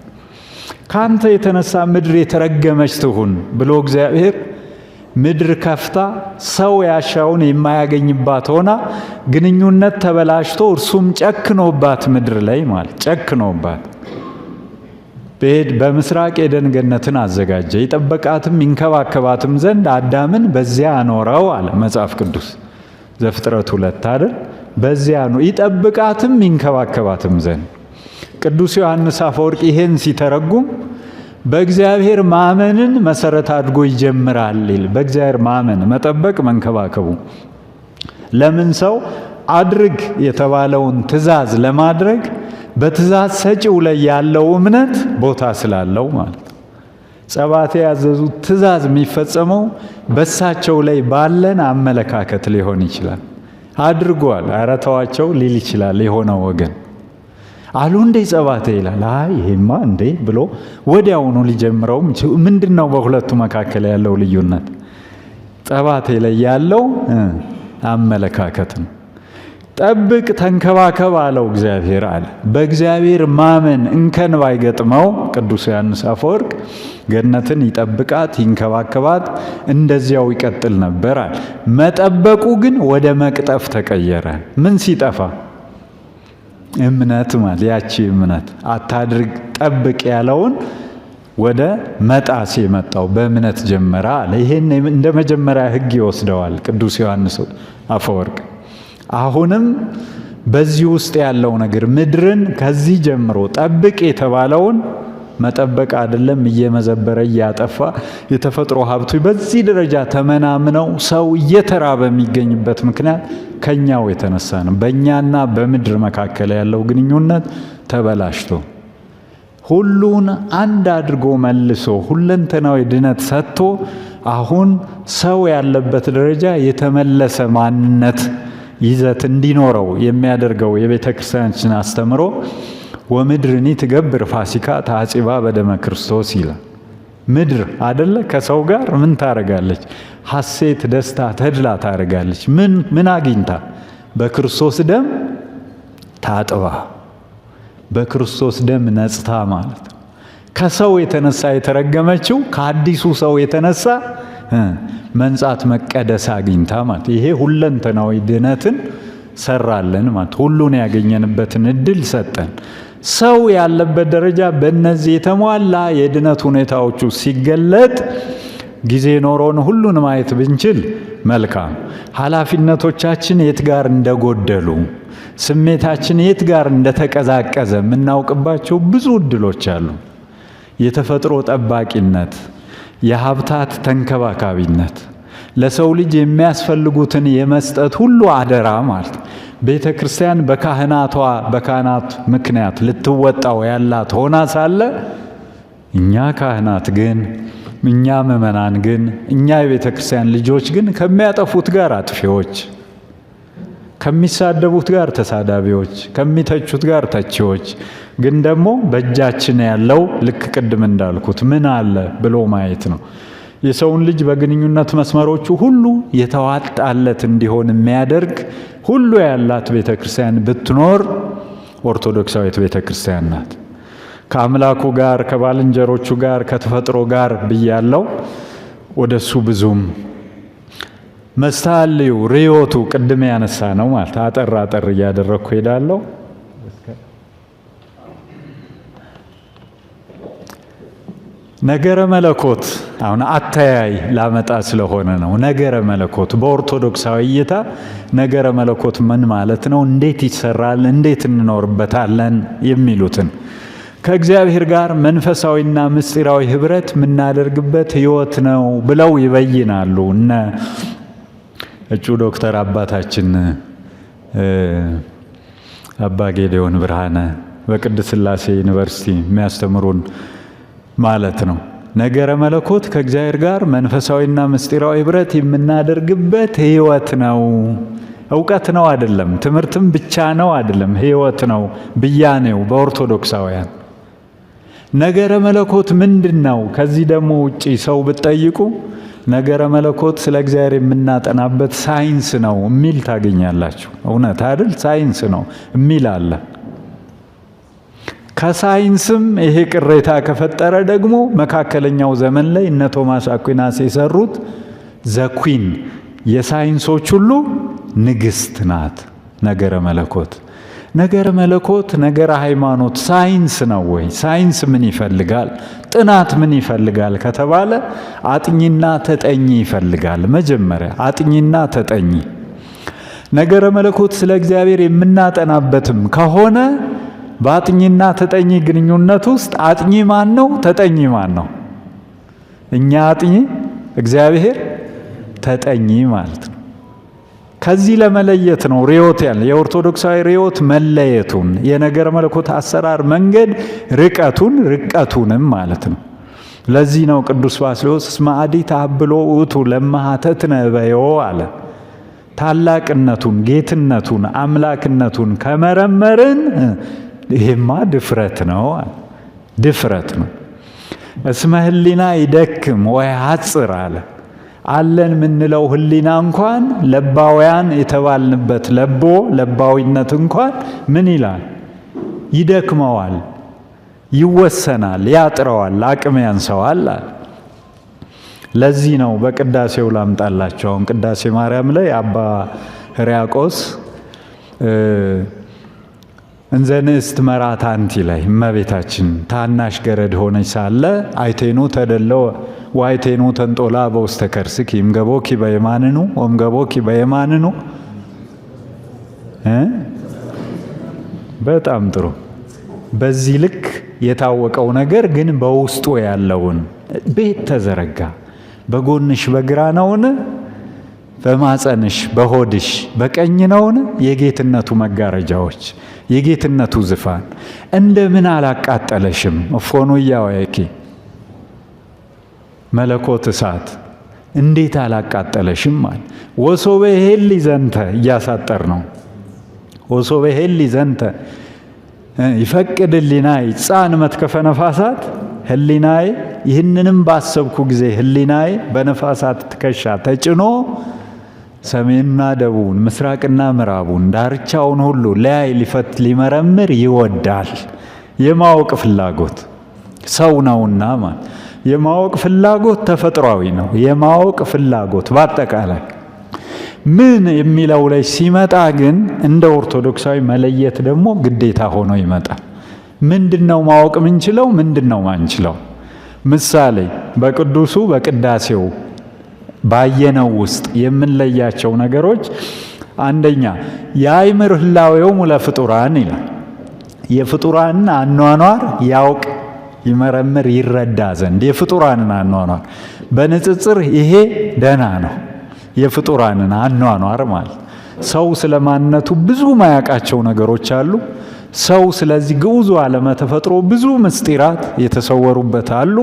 ካንተ የተነሳ ምድር የተረገመች ትሁን ብሎ እግዚአብሔር ምድር ከፍታ ሰው ያሻውን የማያገኝባት ሆና ግንኙነት ተበላሽቶ እርሱም ጨክኖባት ምድር ላይ ማለት ጨክኖባት በምስራቅ ኤደን ገነትን አዘጋጀ፣ ይጠበቃትም ይንከባከባትም ዘንድ አዳምን በዚያ አኖረው አለ መጽሐፍ ቅዱስ ዘፍጥረት 2 አይደል? በዚያ ነው ይጠብቃትም ይንከባከባትም ዘንድ። ቅዱስ ዮሐንስ አፈወርቅ ይሄን ሲተረጉም በእግዚአብሔር ማመንን መሰረት አድርጎ ይጀምራል ይል። በእግዚአብሔር ማመን መጠበቅ፣ መንከባከቡ ለምን ሰው አድርግ የተባለውን ትእዛዝ ለማድረግ በትእዛዝ ሰጪው ላይ ያለው እምነት ቦታ ስላለው ማለት ነው። ጸባቴ ያዘዙት ትእዛዝ የሚፈጸመው በሳቸው ላይ ባለን አመለካከት ሊሆን ይችላል። አድርጓል ኧረ ተዋቸው ሊል ይችላል የሆነ ወገን። አሉ እንዴ ጸባቴ ይላል። አይ ይሄማ እንዴ ብሎ ወዲያውኑ ሊጀምረውም ምንድነው በሁለቱ መካከል ያለው ልዩነት? ጸባቴ ላይ ያለው አመለካከት ነው። ጠብቅ ተንከባከብ አለው እግዚአብሔር አለ። በእግዚአብሔር ማመን እንከን ባይገጥመው ቅዱስ ዮሐንስ አፈወርቅ ገነትን ይጠብቃት ይንከባከባት እንደዚያው ይቀጥል ነበር አለ። መጠበቁ ግን ወደ መቅጠፍ ተቀየረ። ምን ሲጠፋ? እምነት ማለት ያቺ እምነት አታድርግ ጠብቅ ያለውን ወደ መጣስ የመጣው በእምነት ጀመረ አለ። ይሄን እንደ መጀመሪያ ሕግ ይወስደዋል ቅዱስ ዮሐንስ አፈወርቅ። አሁንም በዚህ ውስጥ ያለው ነገር ምድርን ከዚህ ጀምሮ ጠብቅ የተባለውን መጠበቅ አይደለም እየመዘበረ እያጠፋ የተፈጥሮ ሀብቱ በዚህ ደረጃ ተመናምነው ሰው እየተራበ የሚገኝበት ምክንያት ከኛው የተነሳ ነው። በእኛና በምድር መካከል ያለው ግንኙነት ተበላሽቶ ሁሉን አንድ አድርጎ መልሶ ሁለንተናዊ ድነት ሰጥቶ አሁን ሰው ያለበት ደረጃ የተመለሰ ማንነት ይዘት እንዲኖረው የሚያደርገው የቤተ ክርስቲያናችን አስተምሮ ወምድርኒ ትገብር ፋሲካ ታጽባ በደመ ክርስቶስ ይላል። ምድር አደለ ከሰው ጋር ምን ታረጋለች? ሐሴት፣ ደስታ፣ ተድላ ታረጋለች። ምን አግኝታ? በክርስቶስ ደም ታጥባ፣ በክርስቶስ ደም ነጽታ ማለት ነው። ከሰው የተነሳ የተረገመችው ከአዲሱ ሰው የተነሳ መንጻት መቀደስ አግኝታ ማለት ይሄ ሁለንተናዊ ድነትን ሰራለን ማለት ሁሉን ያገኘንበትን እድል ሰጠን። ሰው ያለበት ደረጃ በእነዚህ የተሟላ የድነት ሁኔታዎቹ ሲገለጥ ጊዜ ኖሮን ሁሉን ማየት ብንችል መልካም። ኃላፊነቶቻችን የት ጋር እንደጎደሉ፣ ስሜታችን የት ጋር እንደተቀዛቀዘ የምናውቅባቸው ብዙ እድሎች አሉ። የተፈጥሮ ጠባቂነት፣ የሀብታት ተንከባካቢነት፣ ለሰው ልጅ የሚያስፈልጉትን የመስጠት ሁሉ አደራ ማለት ቤተ ክርስቲያን በካህናት ምክንያት ልትወጣው ያላት ሆና ሳለ እኛ ካህናት ግን እኛ ምእመናን ግን እኛ የቤተ ክርስቲያን ልጆች ግን ከሚያጠፉት ጋር አጥፊዎች፣ ከሚሳደቡት ጋር ተሳዳቢዎች፣ ከሚተቹት ጋር ተቺዎች፣ ግን ደግሞ በእጃችን ያለው ልክ ቅድም እንዳልኩት ምን አለ ብሎ ማየት ነው። የሰውን ልጅ በግንኙነት መስመሮቹ ሁሉ የተዋጣለት እንዲሆን የሚያደርግ ሁሉ ያላት ቤተ ክርስቲያን ብትኖር ኦርቶዶክሳዊት ቤተ ክርስቲያን ናት። ከአምላኩ ጋር ከባልንጀሮቹ ጋር ከተፈጥሮ ጋር ብያለው። ወደሱ ብዙም መስተሃልዩ ርዮቱ ቅድም ያነሳ ነው ማለት አጠር እያደረግኩ ሄዳለሁ። ነገረ መለኮት አሁን አተያይ ላመጣ ስለሆነ ነው። ነገረ መለኮት በኦርቶዶክሳዊ እይታ ነገረ መለኮት ምን ማለት ነው? እንዴት ይሰራል? እንዴት እንኖርበታለን? የሚሉትን ከእግዚአብሔር ጋር መንፈሳዊና ምስጢራዊ ህብረት የምናደርግበት ህይወት ነው ብለው ይበይናሉ። እነ እጩ ዶክተር አባታችን አባ ጌዴዎን ብርሃነ በቅድስት ሥላሴ ዩኒቨርሲቲ የሚያስተምሩን ማለት ነው። ነገረ መለኮት ከእግዚአብሔር ጋር መንፈሳዊና ምስጢራዊ ህብረት የምናደርግበት ህይወት ነው። እውቀት ነው አይደለም፣ ትምህርትም ብቻ ነው አይደለም፣ ህይወት ነው ብያኔው በኦርቶዶክሳውያን። ነገረ መለኮት ምንድን ነው? ከዚህ ደግሞ ውጪ ሰው ብትጠይቁ ነገረ መለኮት ስለ እግዚአብሔር የምናጠናበት ሳይንስ ነው የሚል ታገኛላችሁ። እውነት አይደል? ሳይንስ ነው የሚል አለ። ከሳይንስም ይሄ ቅሬታ ከፈጠረ ደግሞ መካከለኛው ዘመን ላይ እነ ቶማስ አኩናስ የሰሩት ዘኩዊን የሳይንሶች ሁሉ ንግስት ናት ነገረ መለኮት። ነገረ መለኮት ነገረ ሃይማኖት ሳይንስ ነው ወይ? ሳይንስ ምን ይፈልጋል? ጥናት ምን ይፈልጋል ከተባለ አጥኚና ተጠኚ ይፈልጋል። መጀመሪያ አጥኚና ተጠኚ። ነገረ መለኮት ስለ እግዚአብሔር የምናጠናበትም ከሆነ በአጥኚና ተጠኚ ግንኙነት ውስጥ አጥኚ ማን ነው? ተጠኚ ማን ነው? እኛ አጥኚ፣ እግዚአብሔር ተጠኚ ማለት ነው። ከዚህ ለመለየት ነው ርዮት ያለ የኦርቶዶክሳዊ ርዮት መለየቱን የነገረ መለኮት አሰራር መንገድ ርቀቱንም ማለት ነው። ለዚህ ነው ቅዱስ ባስልዮስ እስመ አዲ ተሀብሎ ውእቱ ለመሃተትነ በዮ አለ። ታላቅነቱን፣ ጌትነቱን፣ አምላክነቱን ከመረመርን ይሄማ ድፍረት ነው፣ ድፍረት ነው። እስመ ህሊና ይደክም ወይ ሐጽር አለ። አለን ምንለው ህሊና እንኳን ለባውያን የተባልንበት ለባዊነት እንኳን ምን ይላል? ይደክመዋል፣ ይወሰናል፣ ያጥረዋል፣ አቅም ያንሰዋል አለ። ለዚህ ነው በቅዳሴው ላምጣላቸው። አሁን ቅዳሴ ማርያም ላይ አባ ሕርያቆስ እንዘ ንእስት መራት አንቲ ላይ እመቤታችን ታናሽ ገረድ ሆነች ሳለ አይቴኑ ተደለው ዋይቴኑ ተንጦላ በውስተ ከርስኪ እምገቦኪ በየማንኑ ወምገቦኪ በየማንኑ። በጣም ጥሩ። በዚህ ልክ የታወቀው ነገር ግን በውስጡ ያለውን ቤት ተዘረጋ። በጎንሽ በግራ ነውን? በማጸንሽ በሆድሽ በቀኝ ነውን? የጌትነቱ መጋረጃዎች የጌትነቱ ዝፋን እንደምን አላቃጠለሽም? እፎኑ እያዋየኪ መለኮት እሳት እንዴት አላቃጠለሽም? አለ። ወሶበ ሄሊ ዘንተ እያሳጠር ነው። ወሶበ ሄሊ ዘንተ ይፈቅድ ህሊናይ ጻን መትከፈ ነፋሳት ህሊናይ። ይህንንም ባሰብኩ ጊዜ ህሊናይ በነፋሳት ትከሻ ተጭኖ ሰሜንና ደቡብን ምስራቅና ምዕራቡን ዳርቻውን ሁሉ ሊያይ ሊፈት ሊመረምር ይወዳል። የማወቅ ፍላጎት ሰው ነውና ማለት የማወቅ ፍላጎት ተፈጥሯዊ ነው። የማወቅ ፍላጎት በአጠቃላይ ምን የሚለው ላይ ሲመጣ ግን እንደ ኦርቶዶክሳዊ መለየት ደግሞ ግዴታ ሆኖ ይመጣል። ምንድነው ማወቅ ምንችለው? ምንድነው ማንችለው? ምሳሌ በቅዱሱ በቅዳሴው ባየነው ውስጥ የምንለያቸው ነገሮች አንደኛ የአእምር ህላዌው ለፍጡራን ይላል። የፍጡራንን አኗኗር ያውቅ ይመረምር ይረዳ ዘንድ የፍጡራንን አኗኗር በንጽጽር ይሄ ደህና ነው። የፍጡራንን አኗኗር ማለት ሰው ስለማንነቱ ብዙ ማያውቃቸው ነገሮች አሉ። ሰው ስለዚህ ግዑዙ ዓለመ ተፈጥሮ ብዙ ምስጢራት የተሰወሩበት አሉ።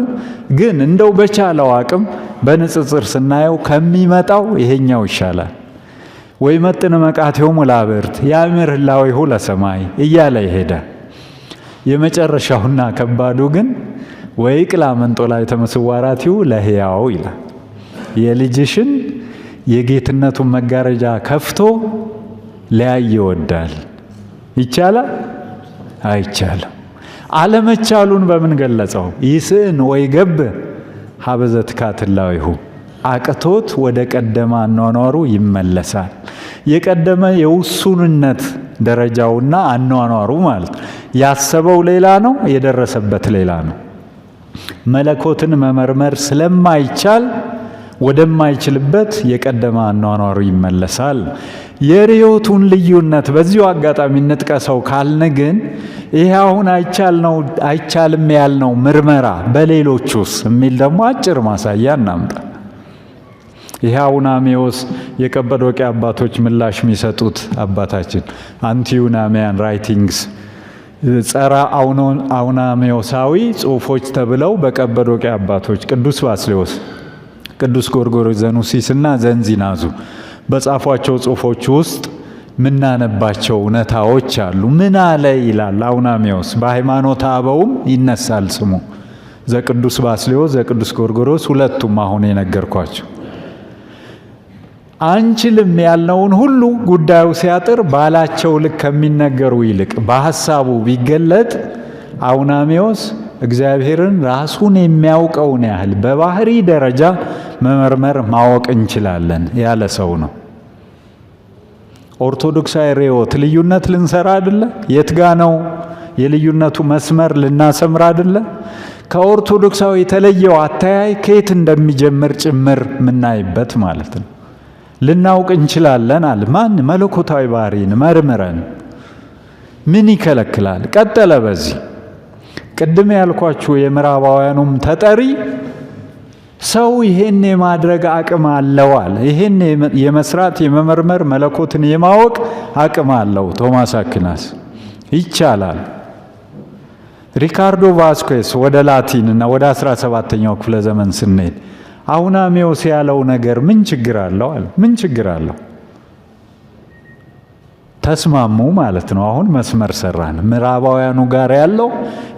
ግን እንደው በቻለው አቅም በንጽጽር ስናየው ከሚመጣው ይሄኛው ይሻላል። ወይ መጥነ መቃቴው ሙላብርት ያምር ህላዌሁ ለሰማይ እያለ ይሄዳል። የመጨረሻውና ከባዱ ግን ወይ ቅላ መንጦላይ ተመስዋራቲው ለሕያው ይላል። የልጅሽን የጌትነቱን መጋረጃ ከፍቶ ሊያይ ይወዳል። ይቻላል? አይቻልም። አለመቻሉን በምን ገለጸው? ይስእን ወይ ገብ ሀበዘ ትካት ህላዌሁ አቅቶት ወደ ቀደመ አኗኗሩ ይመለሳል። የቀደመ የውሱንነት ደረጃውና አኗኗሩ ማለት ያሰበው ሌላ ነው፣ የደረሰበት ሌላ ነው። መለኮትን መመርመር ስለማይቻል ወደማይችልበት የቀደመ አኗኗሩ ይመለሳል። የርዮቱን ልዩነት በዚሁ አጋጣሚ እንጥቀሰው ካልን ግን ይሄ አሁን አይቻልም ያልነው ምርመራ በሌሎቹስ የሚል ደግሞ አጭር ማሳያ እናምጣ። ይሄ አውናሜዎስ የቀጰዶቅያ አባቶች ምላሽ የሚሰጡት አባታችን አንቲዩናሚያን ራይቲንግስ ጸረ አውናሜዎሳዊ ጽሑፎች ተብለው በቀጰዶቅያ አባቶች ቅዱስ ባስልዮስ፣ ቅዱስ ጎርጎርዮስ ዘኑሲስ እና ዘንዚናዙ በጻፏቸው ጽሑፎች ውስጥ ምናነባቸው እውነታዎች አሉ። ምን አለ ይላል አውናሜዎስ። በሃይማኖተ አበውም ይነሳል ስሙ ዘቅዱስ ባስልዮስ ዘቅዱስ ጎርጎርዮስ ሁለቱም አሁን የነገርኳቸው። አንችልም ያልነውን ሁሉ ጉዳዩ ሲያጥር ባላቸው ልክ ከሚነገሩ ይልቅ በሐሳቡ ቢገለጥ አውናሜዎስ እግዚአብሔርን ራሱን የሚያውቀውን ያህል በባህሪ ደረጃ መመርመር ማወቅ እንችላለን ያለ ሰው ነው። ኦርቶዶክሳዊ ርዕዮት ልዩነት ልንሰራ አይደለ? የት ጋ ነው የልዩነቱ መስመር ልናሰምር አይደለ? ከኦርቶዶክሳዊ የተለየው አተያይ ከየት እንደሚጀምር ጭምር ምናይበት ማለት ነው። ልናውቅ እንችላለን አለ ማን? መለኮታዊ ባህሪን መርምረን። ምን ይከለክላል? ቀጠለ በዚህ ቅድም ያልኳችሁ የምዕራባውያኑም ተጠሪ ሰው ይሄን የማድረግ አቅም አለው አለ። ይሄን የመስራት የመመርመር መለኮትን የማወቅ አቅም አለው ቶማስ አኩናስ። ይቻላል። ሪካርዶ ቫስኩዌስ ወደ ላቲን እና ወደ 17ኛው ክፍለ ዘመን ስንሄድ አውናሜዎስ ያለው ነገር ምን ችግር አለው አለ። ምን ችግር አለው? ተስማሙ ማለት ነው። አሁን መስመር ሰራን። ምዕራባውያኑ ጋር ያለው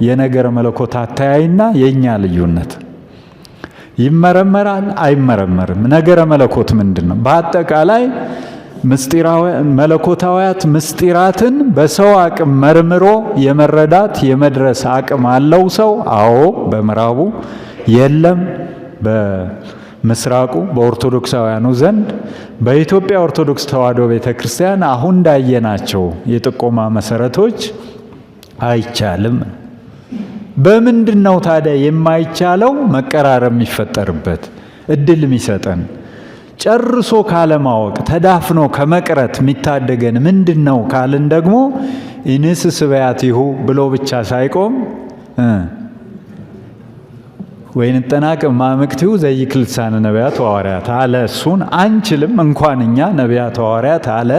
የነገረ መለኮት አተያይና የኛ ልዩነት ይመረመራል አይመረመርም። ነገረ መለኮት ምንድን ነው? በአጠቃላይ መለኮታዊያት ምስጢራትን በሰው አቅም መርምሮ የመረዳት የመድረስ አቅም አለው ሰው? አዎ በምዕራቡ የለም። በምስራቁ በኦርቶዶክሳውያኑ ዘንድ በኢትዮጵያ ኦርቶዶክስ ተዋሕዶ ቤተ ክርስቲያን አሁን እንዳየናቸው የጥቆማ መሰረቶች አይቻልም። በምንድን ነው ታዲያ የማይቻለው? መቀራረብ የሚፈጠርበት እድል የሚሰጠን ጨርሶ ካለማወቅ ተዳፍኖ ከመቅረት የሚታደገን ምንድን ነው ካልን ደግሞ ኢንስ ስብያቲሁ ብሎ ብቻ ሳይቆም ወይን ጠናቅ ማምክቲው ዘይክል ልሳነ ነቢያት ወሐዋርያት አለ። እሱን አንችልም እንኳን እኛ ነቢያት ወሐዋርያት አለ።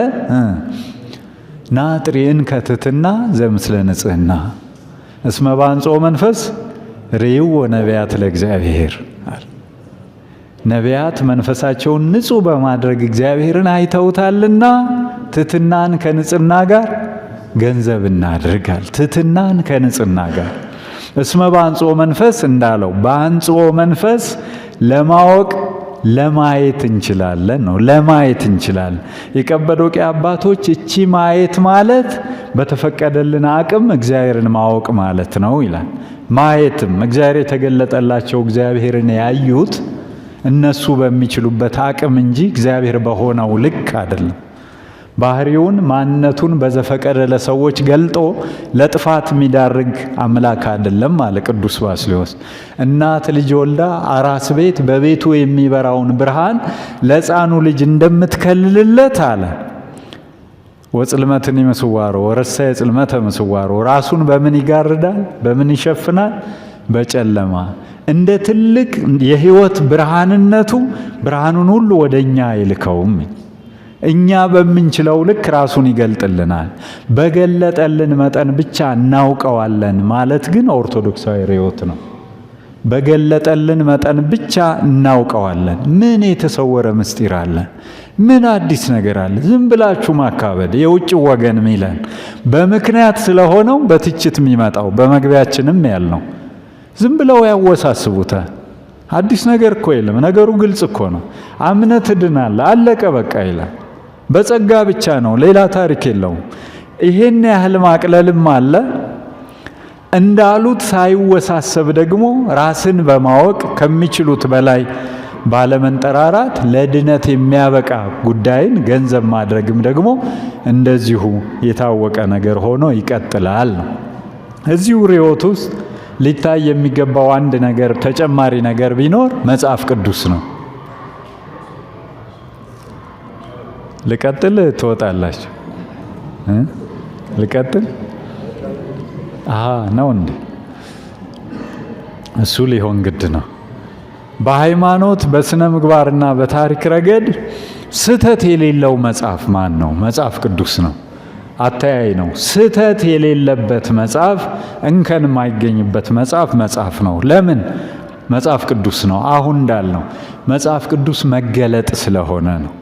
ናጥሪን ከትትና ዘምስለ ንጽህና እስመ ባንጾ መንፈስ ርዕዩ ወነቢያት ለእግዚአብሔር። ነቢያት መንፈሳቸውን ንጹሕ በማድረግ እግዚአብሔርን አይተውታልና ትትናን ከንጽህና ጋር ገንዘብ እናድርጋል። ትትናን ከንጽህና ጋር እስመ ባንጾ መንፈስ እንዳለው በአንጾ መንፈስ ለማወቅ ለማየት እንችላለን ነው። ለማየት እንችላለን። የቀጰዶቅያ አባቶች እቺ ማየት ማለት በተፈቀደልን አቅም እግዚአብሔርን ማወቅ ማለት ነው ይላል። ማየትም እግዚአብሔር የተገለጠላቸው እግዚአብሔርን ያዩት እነሱ በሚችሉበት አቅም እንጂ እግዚአብሔር በሆነው ልክ አይደለም። ባህሪውን ማንነቱን በዘፈቀደ ለሰዎች ገልጦ ለጥፋት የሚዳርግ አምላክ አይደለም አለ ቅዱስ ባስልዮስ። እናት ልጅ ወልዳ አራስ ቤት በቤቱ የሚበራውን ብርሃን ለሕፃኑ ልጅ እንደምትከልልለት አለ። ወጽልመትን ይመስዋሮ ወረሰ የጽልመተ መስዋሮ። ራሱን በምን ይጋርዳል? በምን ይሸፍናል? በጨለማ። እንደ ትልቅ የሕይወት ብርሃንነቱ ብርሃኑን ሁሉ ወደኛ አይልከውም። እኛ በምንችለው ልክ ራሱን ይገልጥልናል። በገለጠልን መጠን ብቻ እናውቀዋለን ማለት ግን ኦርቶዶክሳዊ ርዕዮት ነው። በገለጠልን መጠን ብቻ እናውቀዋለን። ምን የተሰወረ ምስጢር አለ? ምን አዲስ ነገር አለ? ዝም ብላችሁ ማካበድ የውጭ ወገን ሚለን በምክንያት ስለሆነው በትችት የሚመጣው በመግቢያችንም ያልነው ዝም ብለው ያወሳስቡታል። አዲስ ነገር እኮ የለም። ነገሩ ግልጽ እኮ ነው። አምነት ድናለህ አለቀ በቃ ይላል። በጸጋ ብቻ ነው፣ ሌላ ታሪክ የለውም። ይሄን ያህል ማቅለልም አለ። እንዳሉት ሳይወሳሰብ ደግሞ ራስን በማወቅ ከሚችሉት በላይ ባለመንጠራራት ለድነት የሚያበቃ ጉዳይን ገንዘብ ማድረግም ደግሞ እንደዚሁ የታወቀ ነገር ሆኖ ይቀጥላል ነው። እዚሁ ርዕዮት ውስጥ ሊታይ የሚገባው አንድ ነገር ተጨማሪ ነገር ቢኖር መጽሐፍ ቅዱስ ነው። ልቀጥል? ትወጣላችሁ? ልቀጥል? ነው እንዴ? እሱ ሊሆን ግድ ነው። በሃይማኖት በስነ ምግባርና በታሪክ ረገድ ስህተት የሌለው መጽሐፍ ማን ነው? መጽሐፍ ቅዱስ ነው። አተያይ ነው። ስህተት የሌለበት መጽሐፍ፣ እንከን የማይገኝበት መጽሐፍ ነው። ለምን? መጽሐፍ ቅዱስ ነው። አሁን እንዳልነው መጽሐፍ ቅዱስ መገለጥ ስለሆነ ነው።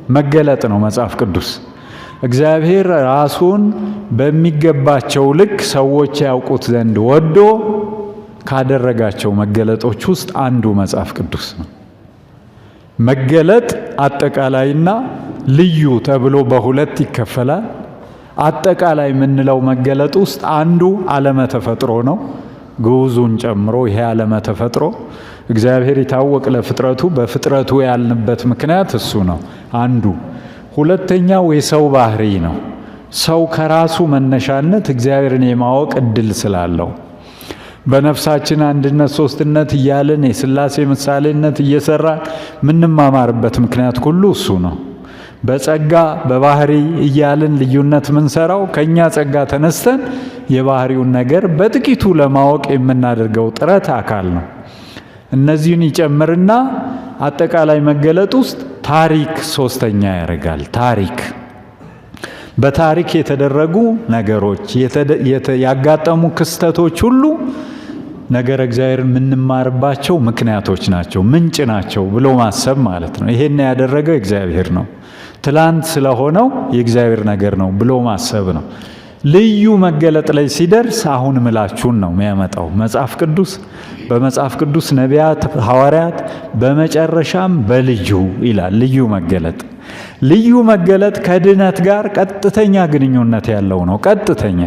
መገለጥ ነው መጽሐፍ ቅዱስ። እግዚአብሔር ራሱን በሚገባቸው ልክ ሰዎች ያውቁት ዘንድ ወዶ ካደረጋቸው መገለጦች ውስጥ አንዱ መጽሐፍ ቅዱስ ነው። መገለጥ አጠቃላይና ልዩ ተብሎ በሁለት ይከፈላል። አጠቃላይ የምንለው መገለጥ ውስጥ አንዱ ዓለመ ተፈጥሮ ነው። ግዑዙን ጨምሮ ይሄ ዓለመ ተፈጥሮ እግዚአብሔር ይታወቅ ለፍጥረቱ፣ በፍጥረቱ ያልንበት ምክንያት እሱ ነው አንዱ። ሁለተኛው የሰው ባህሪ ነው። ሰው ከራሱ መነሻነት እግዚአብሔርን የማወቅ እድል ስላለው በነፍሳችን አንድነት ሶስትነት እያልን የሥላሴ ምሳሌነት እየሰራ ምንማማርበት ምክንያት ሁሉ እሱ ነው። በጸጋ በባህሪ እያልን ልዩነት ምንሰራው ከኛ ጸጋ ተነስተን የባህሪውን ነገር በጥቂቱ ለማወቅ የምናደርገው ጥረት አካል ነው። እነዚህን ይጨምርና አጠቃላይ መገለጥ ውስጥ ታሪክ ሶስተኛ ያደርጋል። ታሪክ በታሪክ የተደረጉ ነገሮች ያጋጠሙ ክስተቶች ሁሉ ነገረ እግዚአብሔርን የምንማርባቸው ምክንያቶች ናቸው፣ ምንጭ ናቸው ብሎ ማሰብ ማለት ነው። ይሄን ያደረገው እግዚአብሔር ነው፣ ትላንት ስለሆነው የእግዚአብሔር ነገር ነው ብሎ ማሰብ ነው። ልዩ መገለጥ ላይ ሲደርስ አሁን ምላችሁን ነው የሚያመጣው መጽሐፍ ቅዱስ። በመጽሐፍ ቅዱስ ነቢያት፣ ሐዋርያት በመጨረሻም በልጁ ይላል። ልዩ መገለጥ ልዩ መገለጥ ከድነት ጋር ቀጥተኛ ግንኙነት ያለው ነው። ቀጥተኛ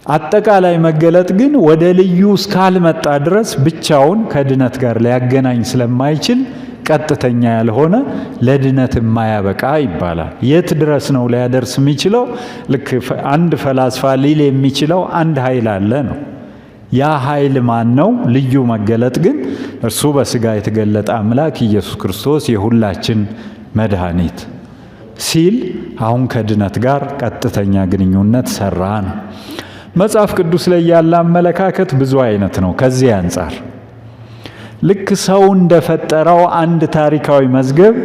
አጠቃላይ መገለጥ ግን ወደ ልዩ እስካልመጣ ድረስ ብቻውን ከድነት ጋር ሊያገናኝ ስለማይችል ቀጥተኛ ያልሆነ ለድነት የማያበቃ ይባላል። የት ድረስ ነው ሊያደርስ የሚችለው? ልክ አንድ ፈላስፋ ሊል የሚችለው አንድ ኃይል አለ ነው። ያ ኃይል ማን ነው? ልዩ መገለጥ ግን እርሱ በሥጋ የተገለጠ አምላክ ኢየሱስ ክርስቶስ የሁላችን መድኃኒት ሲል አሁን ከድነት ጋር ቀጥተኛ ግንኙነት ሰራ ነው። መጽሐፍ ቅዱስ ላይ ያለ አመለካከት ብዙ አይነት ነው። ከዚህ አንጻር ልክ ሰው እንደፈጠረው አንድ ታሪካዊ መዝገብ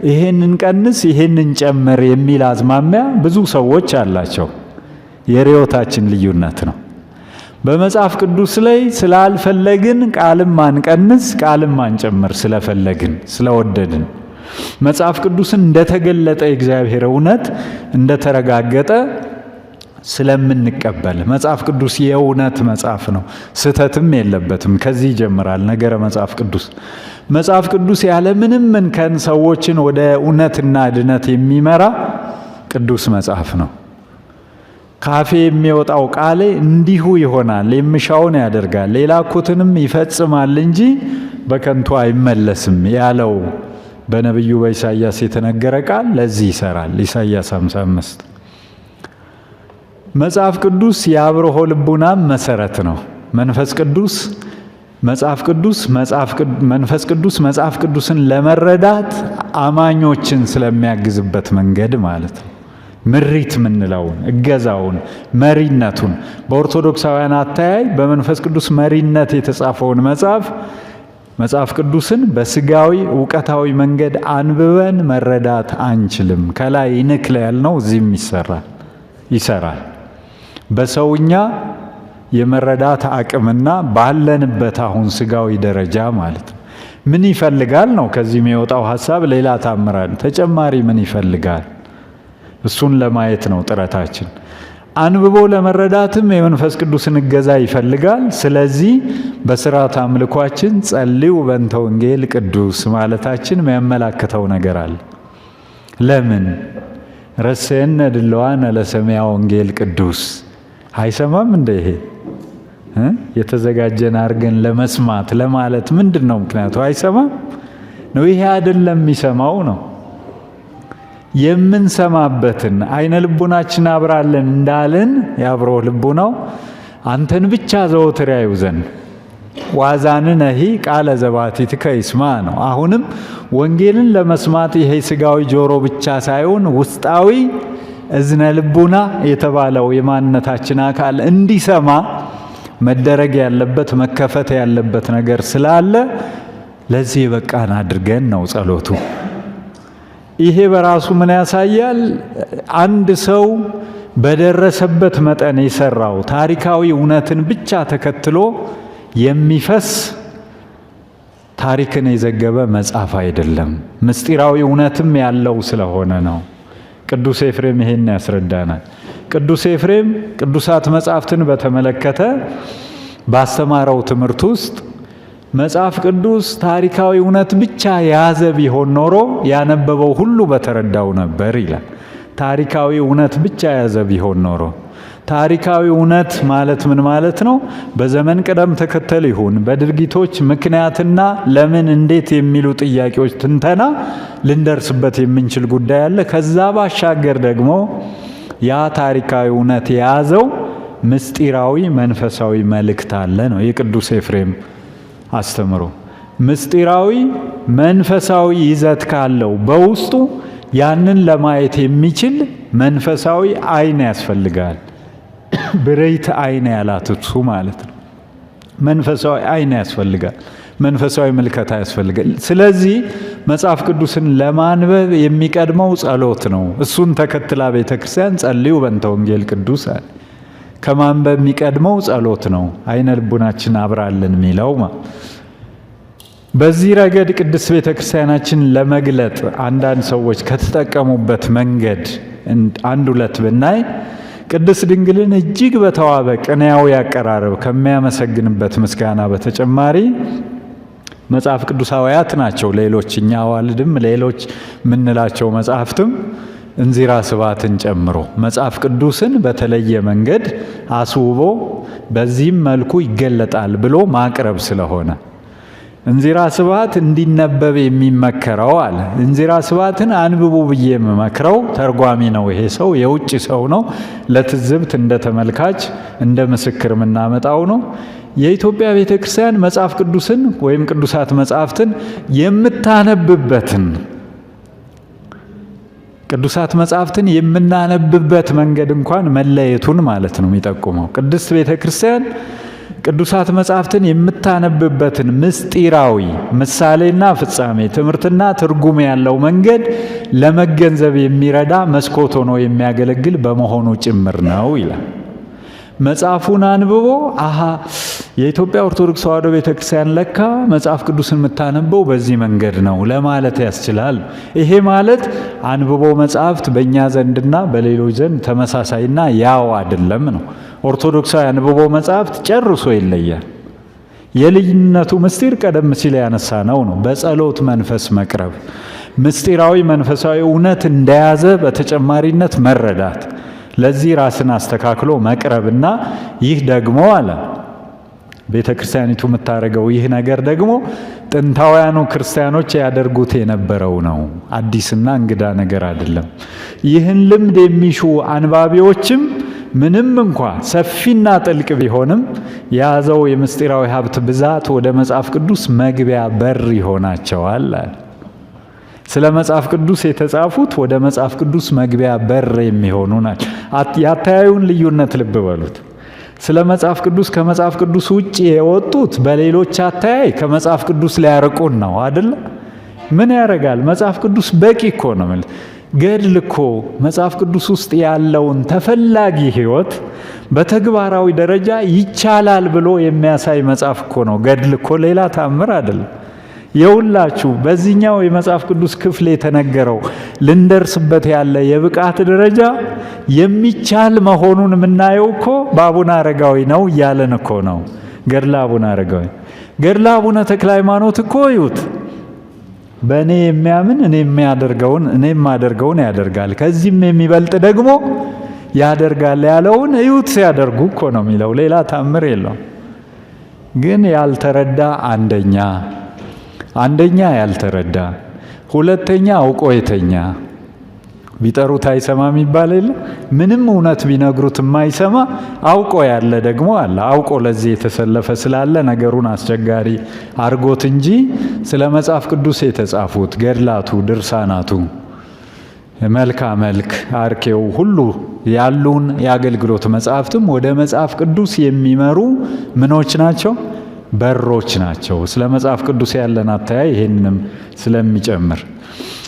ይሄንን ቀንስ ይሄንን ጨምር የሚል አዝማሚያ ብዙ ሰዎች አላቸው። የርዕዮታችን ልዩነት ነው። በመጽሐፍ ቅዱስ ላይ ስላልፈለግን ቃልም አንቀንስ ቃልም አንጨምር፣ ስለፈለግን ስለወደድን መጽሐፍ ቅዱስን እንደተገለጠ የእግዚአብሔር እውነት እንደተረጋገጠ ስለምንቀበል መጽሐፍ ቅዱስ የእውነት መጽሐፍ ነው፣ ስህተትም የለበትም። ከዚህ ይጀምራል ነገረ መጽሐፍ ቅዱስ። መጽሐፍ ቅዱስ ያለምንም እንከን ሰዎችን ወደ እውነትና ድነት የሚመራ ቅዱስ መጽሐፍ ነው። ካፌ የሚወጣው ቃሌ እንዲሁ ይሆናል፣ የምሻውን ያደርጋል፣ የላኩትንም ይፈጽማል እንጂ በከንቱ አይመለስም ያለው በነቢዩ በኢሳይያስ የተነገረ ቃል ለዚህ ይሰራል። ኢሳይያስ 55 መጽሐፍ ቅዱስ የአብርሆ ልቡናም መሰረት ነው። መንፈስ ቅዱስ መጽሐፍ ቅዱስን ለመረዳት አማኞችን ስለሚያግዝበት መንገድ ማለት ነው። ምሪት ምንለውን እገዛውን፣ መሪነቱን በኦርቶዶክሳውያን አተያይ በመንፈስ ቅዱስ መሪነት የተጻፈውን መጽሐፍ ቅዱስን በስጋዊ እውቀታዊ መንገድ አንብበን መረዳት አንችልም። ከላይ ይንክለ ያልነው እዚህም ይሰራል። በሰውኛ የመረዳት አቅምና ባለንበት አሁን ስጋዊ ደረጃ ማለት ነው። ምን ይፈልጋል ነው ከዚህ የሚወጣው ሐሳብ። ሌላ ታምራን ተጨማሪ ምን ይፈልጋል? እሱን ለማየት ነው ጥረታችን። አንብቦ ለመረዳትም የመንፈስ ቅዱስን እገዛ ይፈልጋል። ስለዚህ በስርዓት አምልኳችን ጸልዩ በእንተ ወንጌል ቅዱስ ማለታችን የሚያመላክተው ነገር አለ። ለምን ረሴነ ድለዋነ ለሰሚያ ወንጌል ቅዱስ አይሰማም እንደ ይሄ የተዘጋጀን አድርገን ለመስማት ለማለት ምንድን ነው ምክንያቱ? አይሰማም ነው። ይሄ አይደለም የሚሰማው ነው የምንሰማበትን አይነ ልቡናችን አብራለን እንዳልን የአብርሆ ልቡናው አንተን ብቻ ዘወትር ያዩ ዘንድ ዋዛንነሂ ቃለ ዘባቲትከ ይስማ ነው። አሁንም ወንጌልን ለመስማት ይሄ ስጋዊ ጆሮ ብቻ ሳይሆን ውስጣዊ እዝነ ልቡና የተባለው የማንነታችን አካል እንዲሰማ መደረግ ያለበት መከፈት ያለበት ነገር ስላለ ለዚህ በቃን አድርገን ነው ጸሎቱ። ይሄ በራሱ ምን ያሳያል? አንድ ሰው በደረሰበት መጠን የሰራው ታሪካዊ እውነትን ብቻ ተከትሎ የሚፈስ ታሪክን የዘገበ መጽሐፍ አይደለም። ምስጢራዊ እውነትም ያለው ስለሆነ ነው። ቅዱስ ኤፍሬም ይሄን ያስረዳናል። ቅዱስ ኤፍሬም ቅዱሳት መጻሕፍትን በተመለከተ ባስተማረው ትምህርት ውስጥ መጽሐፍ ቅዱስ ታሪካዊ እውነት ብቻ የያዘ ቢሆን ኖሮ ያነበበው ሁሉ በተረዳው ነበር ይላል። ታሪካዊ እውነት ብቻ የያዘ ቢሆን ኖሮ ታሪካዊ እውነት ማለት ምን ማለት ነው? በዘመን ቅደም ተከተል ይሁን በድርጊቶች ምክንያትና ለምን እንዴት የሚሉ ጥያቄዎች ትንተና ልንደርስበት የምንችል ጉዳይ አለ። ከዛ ባሻገር ደግሞ ያ ታሪካዊ እውነት የያዘው ምስጢራዊ መንፈሳዊ መልእክት አለ ነው የቅዱስ ኤፍሬም አስተምሮ። ምስጢራዊ መንፈሳዊ ይዘት ካለው በውስጡ ያንን ለማየት የሚችል መንፈሳዊ ዓይን ያስፈልጋል። ብሬት ዓይን ያላት እሱ ማለት ነው። መንፈሳዊ ዓይን ያስፈልጋል። መንፈሳዊ ምልከታ ያስፈልጋል። ስለዚህ መጽሐፍ ቅዱስን ለማንበብ የሚቀድመው ጸሎት ነው። እሱን ተከትላ ቤተ ክርስቲያን ጸልዩ በእንተ ወንጌል ቅዱስ አለ። ከማንበብ የሚቀድመው ጸሎት ነው። ዓይነ ልቡናችን አብራልን የሚለው በዚህ ረገድ ቅድስት ቤተ ክርስቲያናችን ለመግለጥ አንዳንድ ሰዎች ከተጠቀሙበት መንገድ አንድ ሁለት ብናይ ቅድስት ድንግልን እጅግ በተዋበ ቅኔያዊ አቀራረብ ከሚያመሰግንበት ምስጋና በተጨማሪ መጽሐፍ ቅዱሳውያት ናቸው። ሌሎች እኛ አዋልድም ሌሎች ምንላቸው መጽሐፍትም እንዚራ ስብሐትን ጨምሮ መጽሐፍ ቅዱስን በተለየ መንገድ አስውቦ በዚህም መልኩ ይገለጣል ብሎ ማቅረብ ስለሆነ እንዚራ ስብሐት እንዲነበብ የሚመከረው አለ። እንዚራ ስብሐትን አንብቡ ብዬ የምመክረው ተርጓሚ ነው። ይሄ ሰው የውጭ ሰው ነው። ለትዝብት እንደ ተመልካች እንደ ምስክር የምናመጣው ነው። የኢትዮጵያ ቤተ ክርስቲያን መጽሐፍ ቅዱስን ወይም ቅዱሳት መጽሐፍትን የምታነብበትን ቅዱሳት መጽሐፍትን የምናነብበት መንገድ እንኳን መለየቱን ማለት ነው የሚጠቁመው። ቅድስት ቤተ ክርስቲያን ቅዱሳት መጽሐፍትን የምታነብበትን ምስጢራዊ ምሳሌና ፍጻሜ ትምህርትና ትርጉም ያለው መንገድ ለመገንዘብ የሚረዳ መስኮት ሆኖ የሚያገለግል በመሆኑ ጭምር ነው ይላል። መጽሐፉን አንብቦ አሃ የኢትዮጵያ ኦርቶዶክስ ተዋሕዶ ቤተክርስቲያን ለካ መጽሐፍ ቅዱስን የምታነበው በዚህ መንገድ ነው ለማለት ያስችላል። ይሄ ማለት አንብቦ መጽሐፍት በእኛ ዘንድና በሌሎች ዘንድ ተመሳሳይና ያው አይደለም ነው። ኦርቶዶክሳዊ አንብቦ መጽሐፍት ጨርሶ ይለያል። የልዩነቱ ምስጢር ቀደም ሲል ያነሳ ነው። በጸሎት መንፈስ መቅረብ፣ ምስጢራዊ መንፈሳዊ እውነት እንደያዘ በተጨማሪነት መረዳት፣ ለዚህ ራስን አስተካክሎ መቅረብና ይህ ደግሞ አለ ቤተ ክርስቲያኒቱ የምታደርገው ይህ ነገር ደግሞ ጥንታውያኑ ክርስቲያኖች ያደርጉት የነበረው ነው። አዲስና እንግዳ ነገር አይደለም። ይህን ልምድ የሚሹ አንባቢዎችም ምንም እንኳ ሰፊና ጥልቅ ቢሆንም የያዘው የምስጢራዊ ሀብት ብዛት ወደ መጽሐፍ ቅዱስ መግቢያ በር ይሆናቸዋል። ስለ መጽሐፍ ቅዱስ የተጻፉት ወደ መጽሐፍ ቅዱስ መግቢያ በር የሚሆኑ ናቸው። ያተያዩን ልዩነት ልብ በሉት። ስለ መጽሐፍ ቅዱስ ከመጽሐፍ ቅዱስ ውጭ የወጡት በሌሎች አተያይ ከመጽሐፍ ቅዱስ ሊያርቁን ነው አይደል? ምን ያደርጋል? መጽሐፍ ቅዱስ በቂ እኮ ነው። ገድል እኮ መጽሐፍ ቅዱስ ውስጥ ያለውን ተፈላጊ ሕይወት በተግባራዊ ደረጃ ይቻላል ብሎ የሚያሳይ መጽሐፍ እኮ ነው። ገድል እኮ ሌላ ታምር አይደለም። የሁላችሁ በዚህኛው የመጽሐፍ ቅዱስ ክፍል የተነገረው ልንደርስበት ያለ የብቃት ደረጃ የሚቻል መሆኑን የምናየው እኮ በአቡነ አረጋዊ ነው እያለን እኮ ነው። ገድለ አቡነ አረጋዊ፣ ገድለ አቡነ ተክለ ሃይማኖት እኮ ይዩት። በእኔ የሚያምን እኔ የማደርገውን ያደርጋል ከዚህም የሚበልጥ ደግሞ ያደርጋል ያለውን እዩት ሲያደርጉ እኮ ነው የሚለው። ሌላ ታምር የለው። ግን ያልተረዳ አንደኛ ያልተረዳ፣ ሁለተኛ አውቆ የተኛ ቢጠሩት አይሰማም ይባል የለ። ምንም እውነት ቢነግሩት የማይሰማ አውቆ ያለ ደግሞ አለ። አውቆ ለዚህ የተሰለፈ ስላለ ነገሩን አስቸጋሪ አርጎት እንጂ ስለ መጽሐፍ ቅዱስ የተጻፉት ገድላቱ፣ ድርሳናቱ፣ መልካ መልክ፣ አርኬው ሁሉ ያሉን የአገልግሎት መጽሐፍትም ወደ መጽሐፍ ቅዱስ የሚመሩ ምኖች ናቸው፣ በሮች ናቸው። ስለ መጽሐፍ ቅዱስ ያለን አተያይ ይሄንንም ስለሚጨምር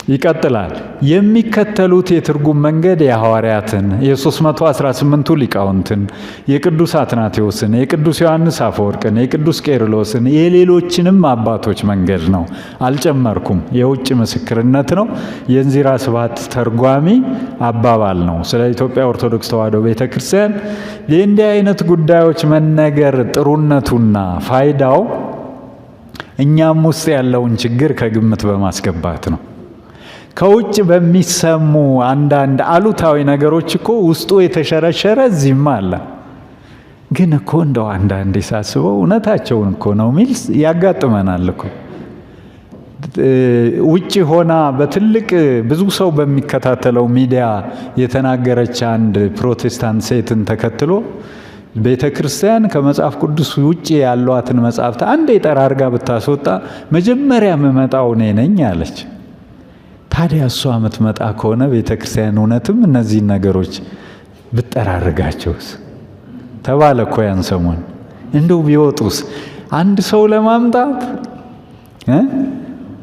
ይቀጥላል። የሚከተሉት የትርጉም መንገድ የሐዋርያትን፣ የ318ቱ ሊቃውንትን፣ የቅዱስ አትናቴዎስን፣ የቅዱስ ዮሐንስ አፈወርቅን፣ የቅዱስ ቄርሎስን፣ የሌሎችንም አባቶች መንገድ ነው። አልጨመርኩም። የውጭ ምስክርነት ነው። የእንዚራ ስብሐት ተርጓሚ አባባል ነው። ስለ ኢትዮጵያ ኦርቶዶክስ ተዋሕዶ ቤተ ክርስቲያን የእንዲህ አይነት ጉዳዮች መነገር ጥሩነቱና ፋይዳው እኛም ውስጥ ያለውን ችግር ከግምት በማስገባት ነው። ከውጭ በሚሰሙ አንዳንድ አሉታዊ ነገሮች እኮ ውስጡ የተሸረሸረ እዚህም አለ። ግን እኮ እንደው አንዳንዴ ሳስበው እውነታቸውን እኮ ነው ሚል ያጋጥመናል እኮ። ውጭ ሆና በትልቅ ብዙ ሰው በሚከታተለው ሚዲያ የተናገረች አንድ ፕሮቴስታንት ሴትን ተከትሎ ቤተ ክርስቲያን ከመጽሐፍ ቅዱስ ውጭ ያሏትን መጽሐፍት አንዴ ጠራርጋ ብታስወጣ መጀመሪያ የምመጣው እኔ ነኝ አለች። ታዲያ እሷ የምትመጣ ከሆነ ቤተ ክርስቲያን እውነትም እነዚህን ነገሮች ብጠራርጋቸውስ ተባለ እኮ ያን ሰሞን። እንደው ቢወጡስ አንድ ሰው ለማምጣት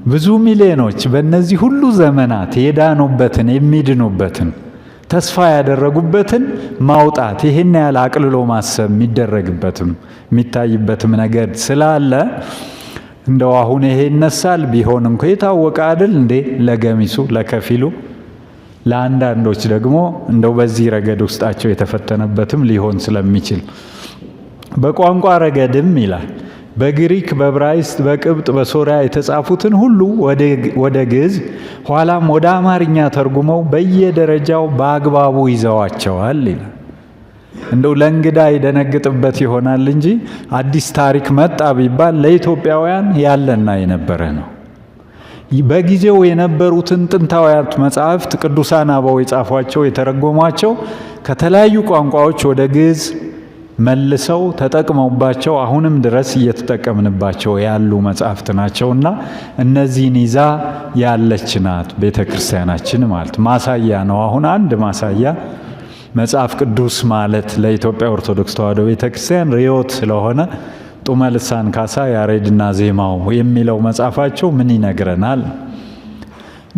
ብዙ ሚሊዮኖች በእነዚህ ሁሉ ዘመናት የዳኑበትን የሚድኑበትን ተስፋ ያደረጉበትን ማውጣት ይሄን ያህል አቅልሎ ማሰብ የሚደረግበትም የሚታይበትም ነገር ስላለ እንደው አሁን ይሄ ይነሳል ቢሆን እንኳ የታወቀ አይደል እንዴ ለገሚሱ ለከፊሉ፣ ለአንዳንዶች ደግሞ እንደው በዚህ ረገድ ውስጣቸው የተፈተነበትም ሊሆን ስለሚችል በቋንቋ ረገድም ይላል በግሪክ በዕብራይስጥ በቅብጥ በሶሪያ የተጻፉትን ሁሉ ወደ ግዕዝ ኋላም ወደ አማርኛ ተርጉመው በየደረጃው በአግባቡ ይዘዋቸዋል ይላል። እንደው ለእንግዳ ይደነግጥበት ይሆናል እንጂ አዲስ ታሪክ መጣ ቢባል ለኢትዮጵያውያን ያለና የነበረ ነው። በጊዜው የነበሩትን ጥንታውያት መጻሕፍት ቅዱሳን አበው የጻፏቸው የተረጎሟቸው ከተለያዩ ቋንቋዎች ወደ ግዕዝ መልሰው ተጠቅመውባቸው አሁንም ድረስ እየተጠቀምንባቸው ያሉ መጻሕፍት ናቸውና እነዚህን ይዛ ያለች ናት ቤተ ክርስቲያናችን ማለት ማሳያ ነው። አሁን አንድ ማሳያ መጽሐፍ ቅዱስ ማለት ለኢትዮጵያ ኦርቶዶክስ ተዋሕዶ ቤተ ክርስቲያን ርዮት ስለሆነ ጡመ ልሳን ካሳ ያሬድና ዜማው የሚለው መጽሐፋቸው ምን ይነግረናል?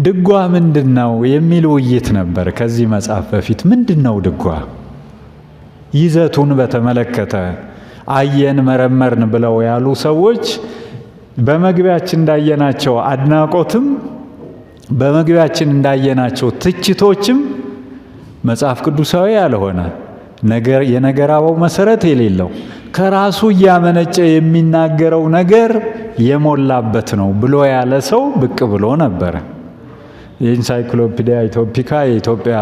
ድጓ ምንድን ነው የሚል ውይይት ነበር ከዚህ መጽሐፍ በፊት። ምንድን ነው ድጓ? ይዘቱን በተመለከተ አየን መረመርን ብለው ያሉ ሰዎች በመግቢያችን እንዳየናቸው አድናቆትም በመግቢያችን እንዳየናቸው ትችቶችም መጽሐፍ ቅዱሳዊ ያልሆነ ነገር የነገር አበው መሰረት የሌለው ከራሱ እያመነጨ የሚናገረው ነገር የሞላበት ነው ብሎ ያለ ሰው ብቅ ብሎ ነበረ። የኢንሳይክሎፒዲያ ኢትዮፒካ የኢትዮጵያ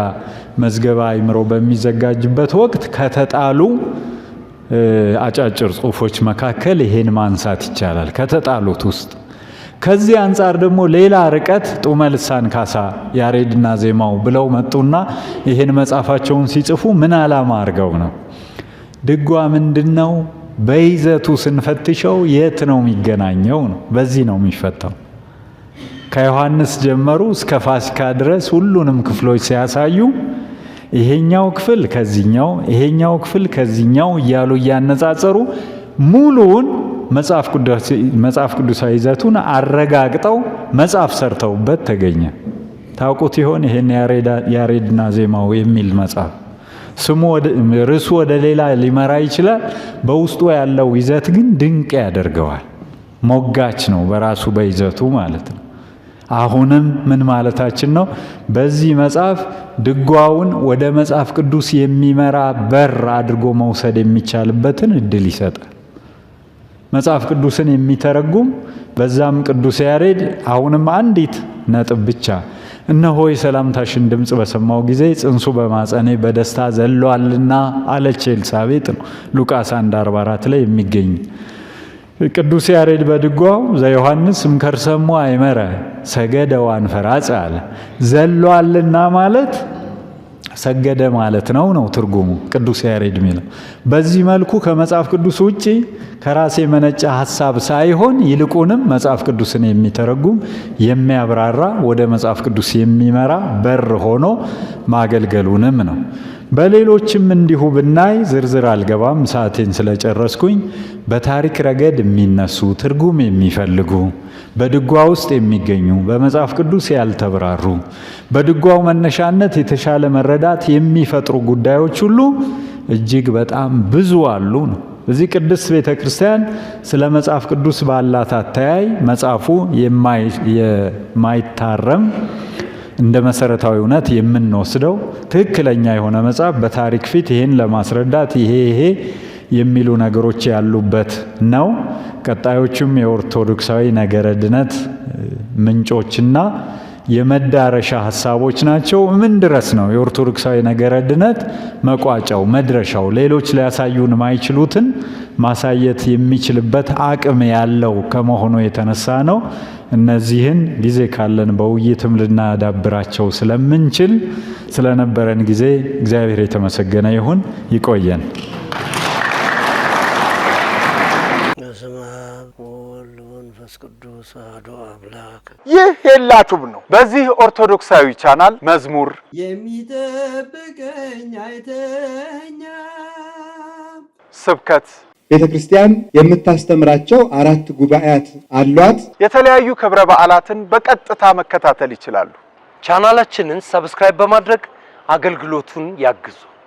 መዝገበ አእምሮ በሚዘጋጅበት ወቅት ከተጣሉ አጫጭር ጽሑፎች መካከል ይሄን ማንሳት ይቻላል ከተጣሉት ውስጥ። ከዚህ አንጻር ደግሞ ሌላ ርቀት ጡመ ልሳን ካሳ ያሬድና ዜማው ብለው መጡና ይሄን መጽሐፋቸውን ሲጽፉ ምን ዓላማ አድርገው ነው? ድጓ ምንድነው? በይዘቱ ስንፈትሸው የት ነው የሚገናኘው ነው። በዚህ ነው የሚፈታው። ከዮሐንስ ጀመሩ እስከ ፋሲካ ድረስ ሁሉንም ክፍሎች ሲያሳዩ ይሄኛው ክፍል ከዚህኛው ይሄኛው ክፍል ከዚህኛው እያሉ እያነጻጸሩ ሙሉውን መጽሐፍ ቅዱሳዊ ይዘቱን አረጋግጠው መጽሐፍ ሰርተውበት ተገኘ። ታውቁት ይሆን? ይሄን ያሬድና ዜማው የሚል መጽሐፍ ርዕሱ ወደ ሌላ ሊመራ ይችላል። በውስጡ ያለው ይዘት ግን ድንቅ ያደርገዋል። ሞጋች ነው በራሱ በይዘቱ ማለት ነው። አሁንም ምን ማለታችን ነው? በዚህ መጽሐፍ ድጓውን ወደ መጽሐፍ ቅዱስ የሚመራ በር አድርጎ መውሰድ የሚቻልበትን እድል ይሰጣል። መጽሐፍ ቅዱስን የሚተረጉም በዛም ቅዱስ ያሬድ አሁንም አንዲት ነጥብ ብቻ እነሆ የሰላምታሽን ድምፅ በሰማው ጊዜ ጽንሱ በማጸኔ በደስታ ዘሏልና አለች ኤልሳቤጥ ነው። ሉቃስ 1:44 ላይ የሚገኝ ቅዱስ ያሬድ በድጓው ዘዮሐንስ እምከርሰሙ አይመረ ሰገደ ወአንፈራጸ አለ። ዘሏልና ማለት ሰገደ ማለት ነው ትርጉሙ ቅዱስ ያሬድ የሚለው። በዚህ መልኩ ከመጽሐፍ ቅዱስ ውጪ ከራሴ የመነጨ ሐሳብ ሳይሆን ይልቁንም መጽሐፍ ቅዱስን የሚተረጉም የሚያብራራ ወደ መጽሐፍ ቅዱስ የሚመራ በር ሆኖ ማገልገሉንም ነው። በሌሎችም እንዲሁ ብናይ ዝርዝር አልገባም ሰዓቴን ስለጨረስኩኝ። በታሪክ ረገድ የሚነሱ ትርጉም የሚፈልጉ በድጓ ውስጥ የሚገኙ በመጽሐፍ ቅዱስ ያልተብራሩ በድጓው መነሻነት የተሻለ መረዳት የሚፈጥሩ ጉዳዮች ሁሉ እጅግ በጣም ብዙ አሉ ነው። እዚህ ቅድስት ቤተ ክርስቲያን ስለ መጽሐፍ ቅዱስ ባላት አተያይ መጽሐፉ የማይታረም እንደ መሰረታዊ እውነት የምንወስደው ትክክለኛ የሆነ መጽሐፍ በታሪክ ፊት ይሄን ለማስረዳት ይሄ የሚሉ ነገሮች ያሉበት ነው። ቀጣዮቹም የኦርቶዶክሳዊ ነገረ ድነት ምንጮችና የመዳረሻ ሐሳቦች ናቸው። ምን ድረስ ነው የኦርቶዶክሳዊ ነገረ ድነት መቋጫው መድረሻው? ሌሎች ሊያሳዩን ማይችሉትን ማሳየት የሚችልበት አቅም ያለው ከመሆኑ የተነሳ ነው። እነዚህን ጊዜ ካለን በውይይትም ልናዳብራቸው ስለምንችል ስለነበረን ጊዜ እግዚአብሔር የተመሰገነ ይሁን። ይቆየን። ይህ ሄላቱብ ነው። በዚህ ኦርቶዶክሳዊ ቻናል መዝሙር የሚጠብቀኝ አይተኛ ስብከት ቤተክርስቲያን የምታስተምራቸው 4 ጉባኤያት አሏት። የተለያዩ ክብረ በዓላትን በቀጥታ መከታተል ይችላሉ። ቻናላችንን ሰብስክራይብ በማድረግ አገልግሎቱን ያግዙ።